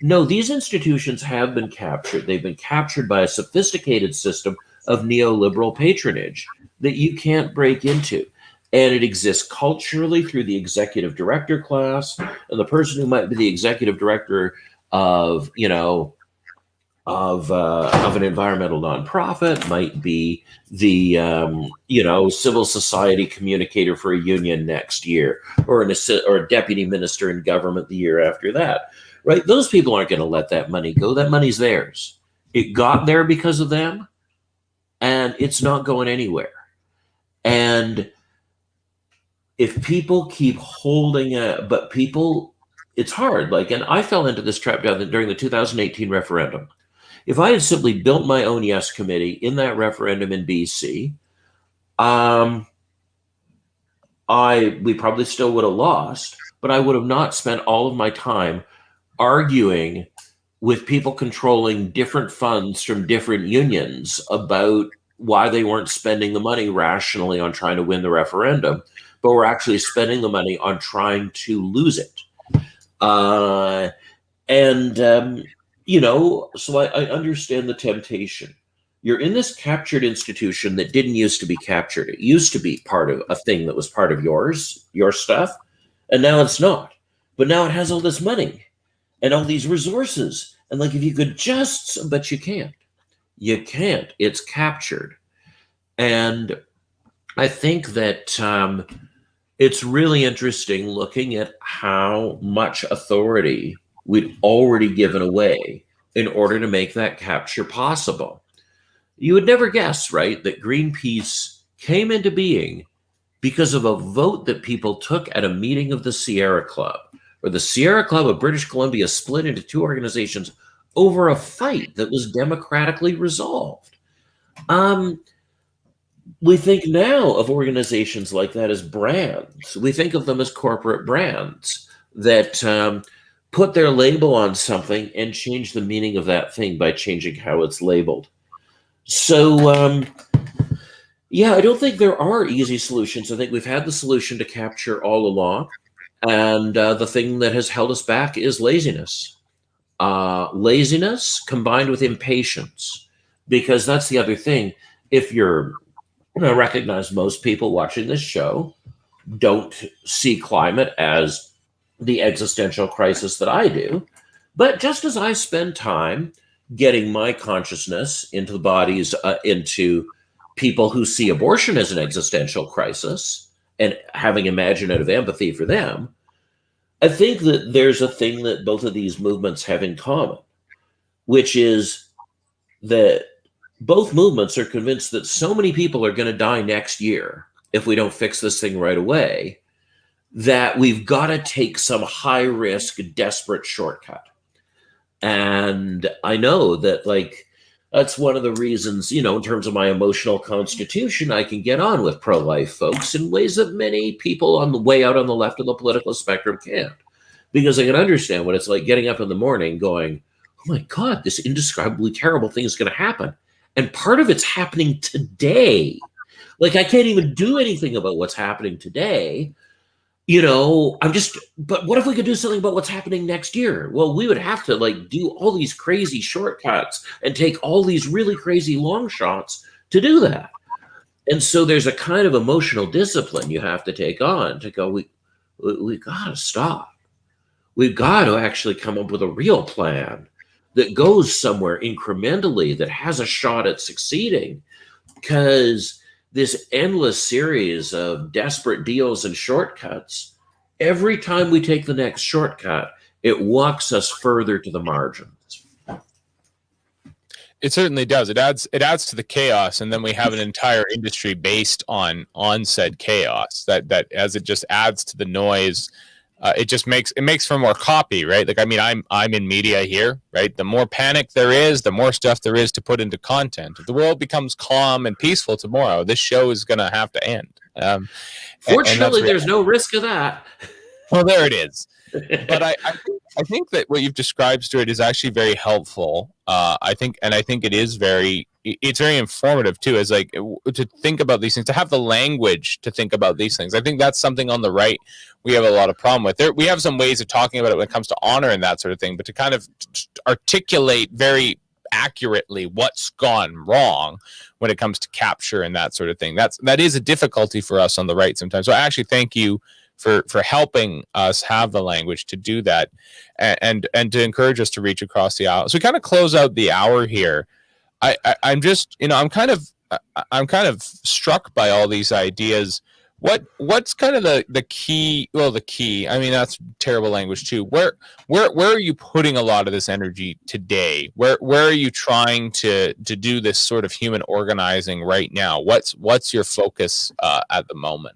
no, these institutions have been captured. They've been captured by a sophisticated system of neoliberal patronage that you can't break into. and it exists culturally through the executive director class, and the person who might be the executive director of, of an environmental nonprofit might be the civil society communicator for a union next year, or or a deputy minister in government the year after that, right? Those people aren't going to let that money go. That money's theirs. It got there because of them, and it's not going anywhere. And if people keep holding it's hard. And I fell into this trap during the 2018 referendum. If I had simply built my own yes committee in that referendum in BC, we probably still would have lost, but I would have not spent all of my time arguing with people controlling different funds from different unions about why they weren't spending the money rationally on trying to win the referendum, but were actually spending the money on trying to lose it. So I understand the temptation. You're in this captured institution that didn't used to be captured. It used to be part of a thing that was part of your stuff, and now it's not. But now it has all this money and all these resources. And if you could but you can't. You can't. It's captured. And I think that it's really interesting looking at how much authority we'd already given away in order to make that capture possible. You would never guess, right, that Greenpeace came into being because of a vote that people took at a meeting of the Sierra Club, where the Sierra Club of British Columbia split into two organizations over a fight that was democratically resolved. We think now of organizations like that as brands. We think of them as corporate brands that put their label on something and change the meaning of that thing by changing how it's labeled. So, I don't think there are easy solutions. I think we've had the solution to capture all along. And the thing that has held us back is laziness. Laziness combined with impatience, because that's the other thing. If you're, I recognize most people watching this show don't see climate as the existential crisis that I do. But just as I spend time getting my consciousness into the bodies, into people who see abortion as an existential crisis and having imaginative empathy for them, I think that there's a thing that both of these movements have in common, which is that both movements are convinced that so many people are going to die next year if we don't fix this thing right away, that we've got to take some high-risk, desperate shortcut. And I know that, that's one of the reasons, in terms of my emotional constitution, I can get on with pro-life folks in ways that many people on the way out on the left of the political spectrum can't. Because I can understand what it's like getting up in the morning going, oh my God, this indescribably terrible thing is going to happen. And part of it's happening today. I can't even do anything about what's happening today. But what if we could do something about what's happening next year? Well, we would have to do all these crazy shortcuts and take all these really crazy long shots to do that. And so there's a kind of emotional discipline you have to take on to go, we got to stop. We've got to actually come up with a real plan that goes somewhere incrementally, that has a shot at succeeding, because this endless series of desperate deals and shortcuts, every time we take the next shortcut, it walks us further to the margins. It certainly does. It adds to the chaos, and then we have an entire industry based on said chaos. That as it just adds to the noise, it makes for more copy, right? I'm in media here, right? The more panic there is, the more stuff there is to put into content. If the world becomes calm and peaceful tomorrow, this show is going to have to end. Fortunately, there's no risk of that. Well, there it is. But I think that what you've described, Stuart, is actually very helpful. I think it is it's very informative too, as to think about these things, to have the language to think about these things. I think that's something on the right we have a lot of problem with. We have some ways of talking about it when it comes to honor and that sort of thing, but to kind of articulate very accurately what's gone wrong when it comes to capture and that sort of thing. That is a difficulty for us on the right sometimes. So I actually thank you for helping us have the language to do that, and to encourage us to reach across the aisle. So we kind of close out the hour here. I'm just, I'm kind of struck by all these ideas. What's kind of the key? Well, the key. I mean, that's terrible language too. Where are you putting a lot of this energy today? Where are you trying to do this sort of human organizing right now? What's your focus at the moment?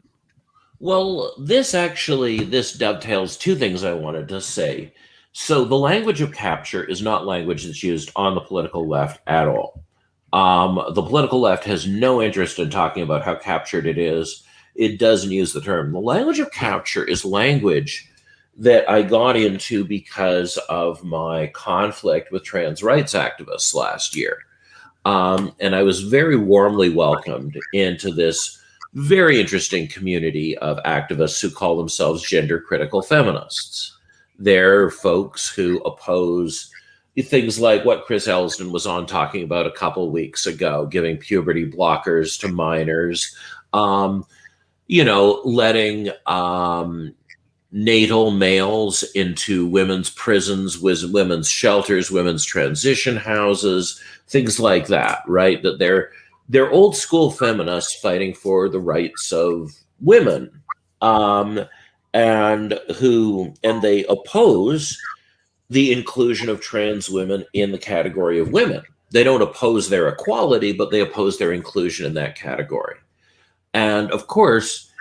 Well, this dovetails two things I wanted to say. So the language of capture is not language that's used on the political left at all. The political left has no interest in talking about how captured it is. It doesn't use the term. The language of capture is language that I got into because of my conflict with trans rights activists last year. And I was very warmly welcomed into this very interesting community of activists who call themselves gender critical feminists. They're folks who oppose things like what Chris Elston was on talking about a couple weeks ago, giving puberty blockers to minors, letting natal males into women's prisons, women's shelters, women's transition houses, things like that, right? That they're old school feminists fighting for the rights of women, and they oppose the inclusion of trans women in the category of women. They don't oppose their equality, but they oppose their inclusion in that category. And of course,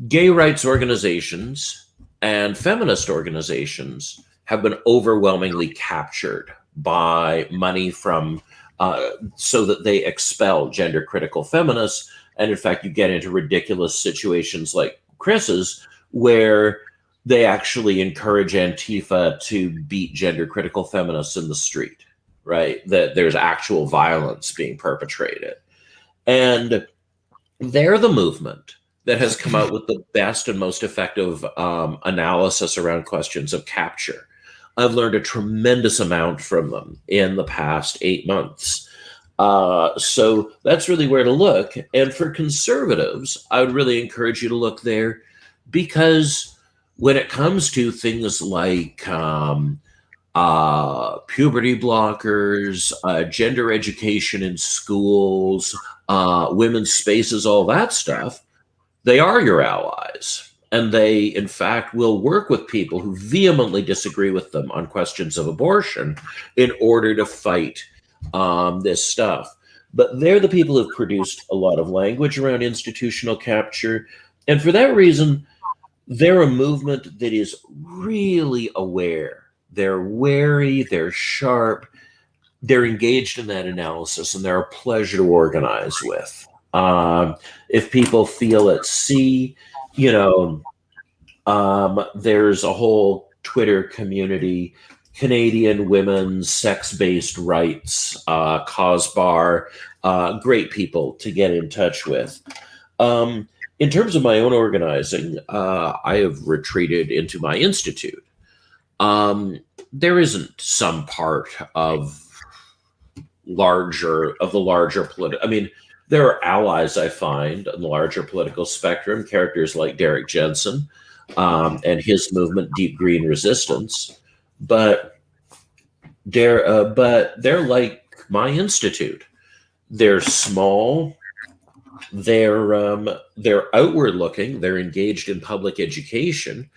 gay rights organizations and feminist organizations have been overwhelmingly captured by money from so that they expel gender critical feminists. And in fact, you get into ridiculous situations like Chris's, where they actually encourage Antifa to beat gender critical feminists in the street, right? That there's actual violence being perpetrated. And they're the movement that has come out with the best and most effective analysis around questions of capture. I've learned a tremendous amount from them in the past 8 months. So that's really where to look. And for conservatives, I would really encourage you to look there, because when it comes to things like puberty blockers, gender education in schools, women's spaces, all that stuff, they are your allies. And they, in fact, will work with people who vehemently disagree with them on questions of abortion in order to fight this stuff. But they're the people who've produced a lot of language around institutional capture. And for that reason, they're a movement that is really aware. They're wary, they're sharp, they're engaged in that analysis, and they're a pleasure to organize with. If people feel at sea, there's a whole Twitter community, Canadian Women's Sex-Based Rights, CAUSEBAR, great people to get in touch with. In terms of my own organizing, I have retreated into my institute. There isn't some part of the larger political. I mean, there are allies I find on the larger political spectrum, characters like Derek Jensen and his movement, Deep Green Resistance, but they're like my institute. They're small. They're outward looking. They're engaged in public education.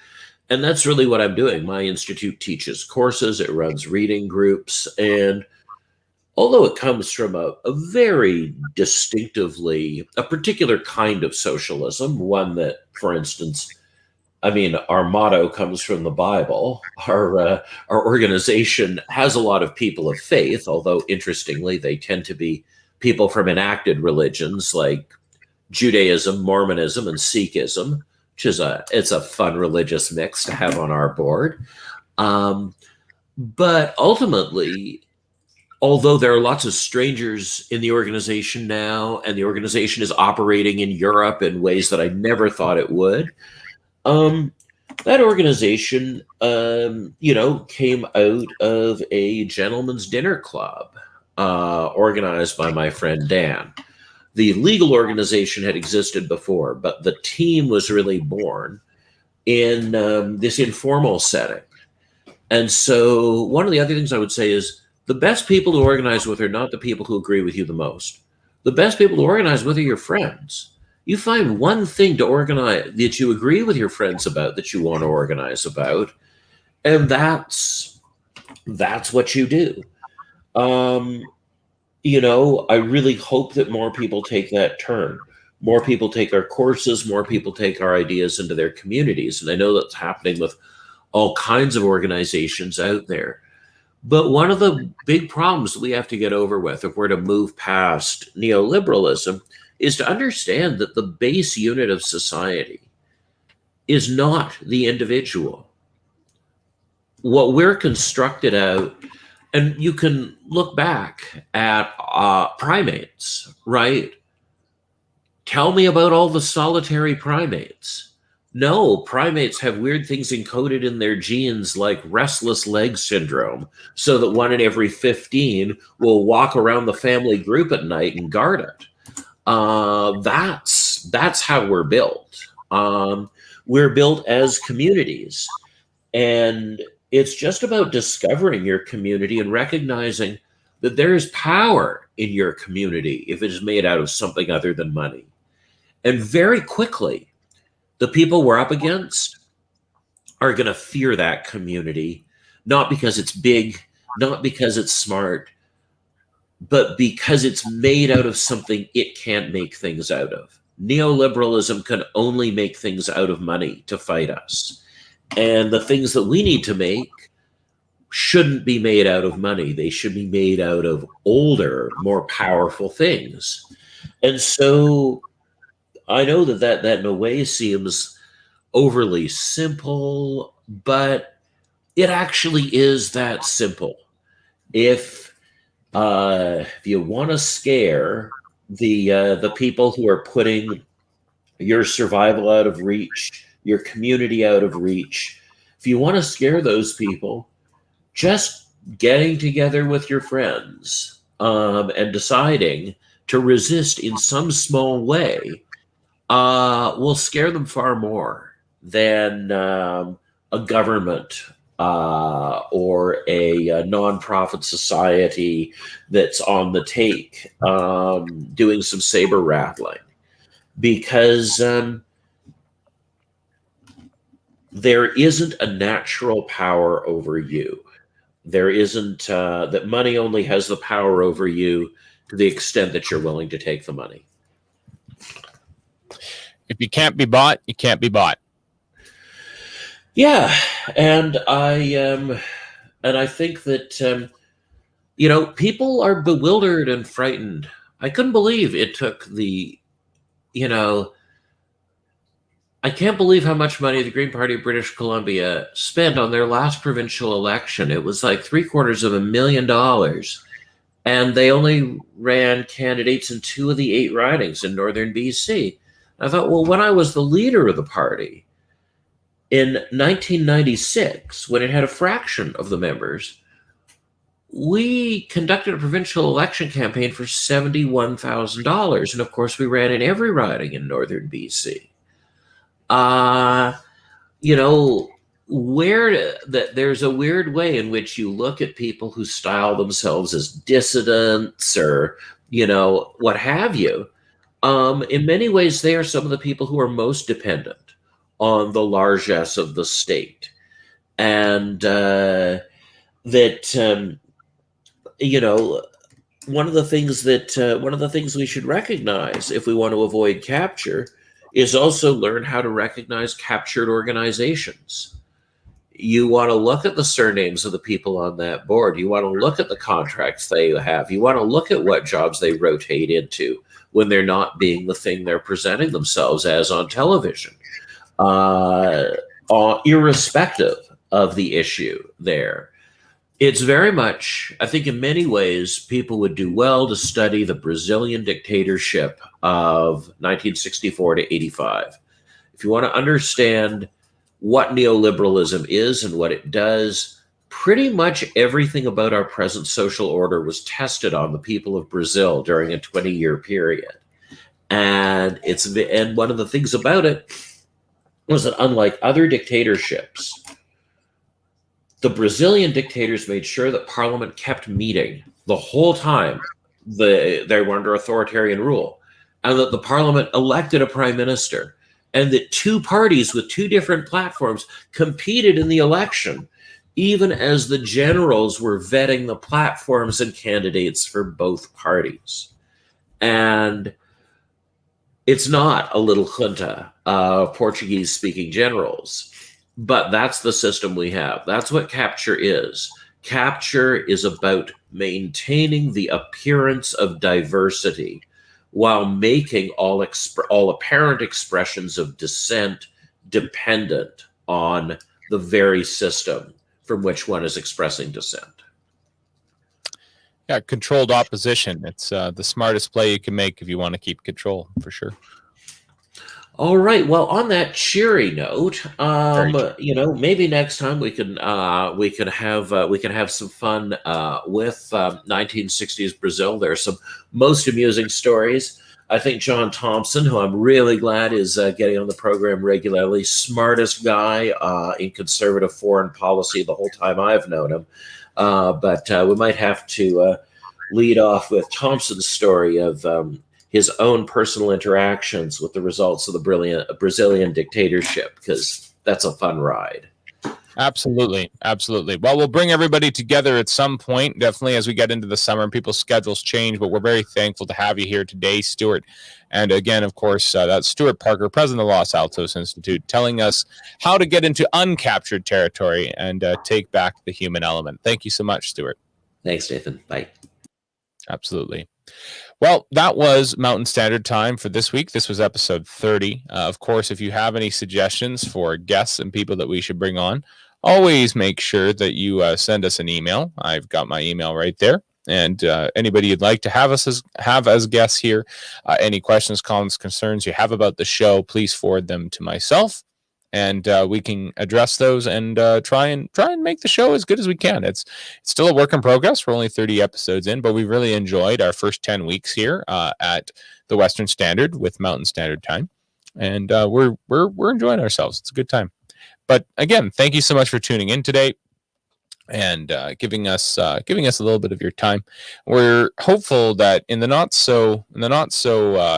And that's really what I'm doing. My institute teaches courses, it runs reading groups. And although it comes from a very distinctively, a particular kind of socialism, one that, for instance, our motto comes from the Bible. Our organization has a lot of people of faith, although interestingly, they tend to be people from enacted religions like Judaism, Mormonism, and Sikhism, which is it's a fun religious mix to have on our board. But ultimately, although there are lots of strangers in the organization now, and the organization is operating in Europe in ways that I never thought it would, that organization, came out of a gentleman's dinner club. organized by my friend Dan. The legal organization had existed before, but the team was really born in this informal setting. And so one of the other things I would say is the best people to organize with are not the people who agree with you the most. The best people to organize with are your friends. You find one thing to organize that you agree with your friends about, that you want to organize about, and that's what you do. I really hope that more people take that turn. More people take our courses, more people take our ideas into their communities. And I know that's happening with all kinds of organizations out there. But one of the big problems that we have to get over with if we're to move past neoliberalism is to understand that the base unit of society is not the individual. What we're constructed out, and you can look back at primates, right? Tell me about all the solitary primates. No, primates have weird things encoded in their genes like restless leg syndrome, so that 1 in every 15 will walk around the family group at night and guard it. That's how we're built. We're built as communities, and it's just about discovering your community and recognizing that there is power in your community if it is made out of something other than money. And very quickly, the people we're up against are going to fear that community, not because it's big, not because it's smart, but because it's made out of something it can't make things out of. Neoliberalism can only make things out of money to fight us. And the things that we need to make shouldn't be made out of money. They should be made out of older, more powerful things. And so I know that in a way seems overly simple, but it actually is that simple. If you want to scare the people who are putting your survival out of reach, your community out of reach, if you want to scare those people, just getting together with your friends and deciding to resist in some small way will scare them far more than a government or a nonprofit society that's on the take doing some saber rattling. Because there isn't a natural power over you. There isn't that money only has the power over you to the extent that you're willing to take the money. If you can't be bought, you can't be bought. Yeah, and I think that people are bewildered and frightened. I couldn't believe it took I can't believe how much money the Green Party of British Columbia spent on their last provincial election. It was like $750,000, and they only ran candidates in 2 of the 8 ridings in northern BC. I thought, well, when I was the leader of the party in 1996, when it had a fraction of the members, we conducted a provincial election campaign for $71,000. And of course, we ran in every riding in northern BC. There's a weird way in which you look at people who style themselves as dissidents or, what have you. In many ways, they are some of the people who are most dependent on the largesse of the state. And one of the things we should recognize if we want to avoid capture is also learn how to recognize captured organizations. You want to look at the surnames of the people on that board. You want to look at the contracts they have. You want to look at what jobs they rotate into when they're not being the thing they're presenting themselves as on television, irrespective of the issue there. It's very much, I think in many ways, people would do well to study the Brazilian dictatorship of 1964 to 85. If you want to understand what neoliberalism is and what it does, pretty much everything about our present social order was tested on the people of Brazil during a 20-year period. And one of the things about it was that, unlike other dictatorships, the Brazilian dictators made sure that Parliament kept meeting the whole time they were under authoritarian rule, and that the Parliament elected a prime minister, and that two parties with two different platforms competed in the election, even as the generals were vetting the platforms and candidates for both parties. And it's not a little junta of Portuguese-speaking generals, but that's the system we have. That's what capture is. Capture is about maintaining the appearance of diversity while making all apparent expressions of dissent dependent on the very system from which one is expressing dissent. Yeah, controlled opposition. It's the smartest play you can make if you want to keep control, for sure. All right. Well, on that cheery note, maybe next time we can have some fun with 1960s Brazil. There are some most amusing stories. I think John Thompson, who I'm really glad is getting on the program regularly, smartest guy in conservative foreign policy the whole time I've known him. But we might have to lead off with Thompson's story of his own personal interactions with the results of the Brazilian dictatorship, because that's a fun ride. Absolutely. Absolutely. Well, we'll bring everybody together at some point, definitely as we get into the summer and people's schedules change, but we're very thankful to have you here today, Stuart. And again, of course, that's Stuart Parker, president of the Los Altos Institute, telling us how to get into uncaptured territory and take back the human element. Thank you so much, Stuart. Thanks, Nathan. Bye. Absolutely. Well, that was Mountain Standard Time for this week. This was episode 30. Of course, if you have any suggestions for guests and people that we should bring on, always make sure that you send us an email. I've got my email right there. And anybody you'd like to have as guests here, any questions, comments, concerns you have about the show, please forward them to myself. And we can address those and try and make the show as good as we can. It's still a work in progress. We're only 30 episodes in, but we've really enjoyed our first 10 weeks here at the Western Standard with Mountain Standard Time, and we're enjoying ourselves. It's a good time. But again, thank you so much for tuning in today and giving us a little bit of your time. We're hopeful that in the not so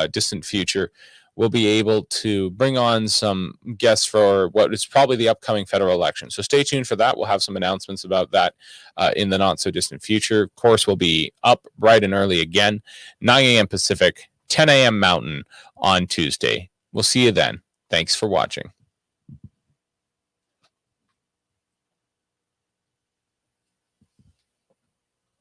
distant future, we'll be able to bring on some guests for what is probably the upcoming federal election. So stay tuned for that. We'll have some announcements about that in the not so distant future. Of course, we'll be up bright and early again, 9 a.m. Pacific, 10 a.m. Mountain on Tuesday. We'll see you then. Thanks for watching.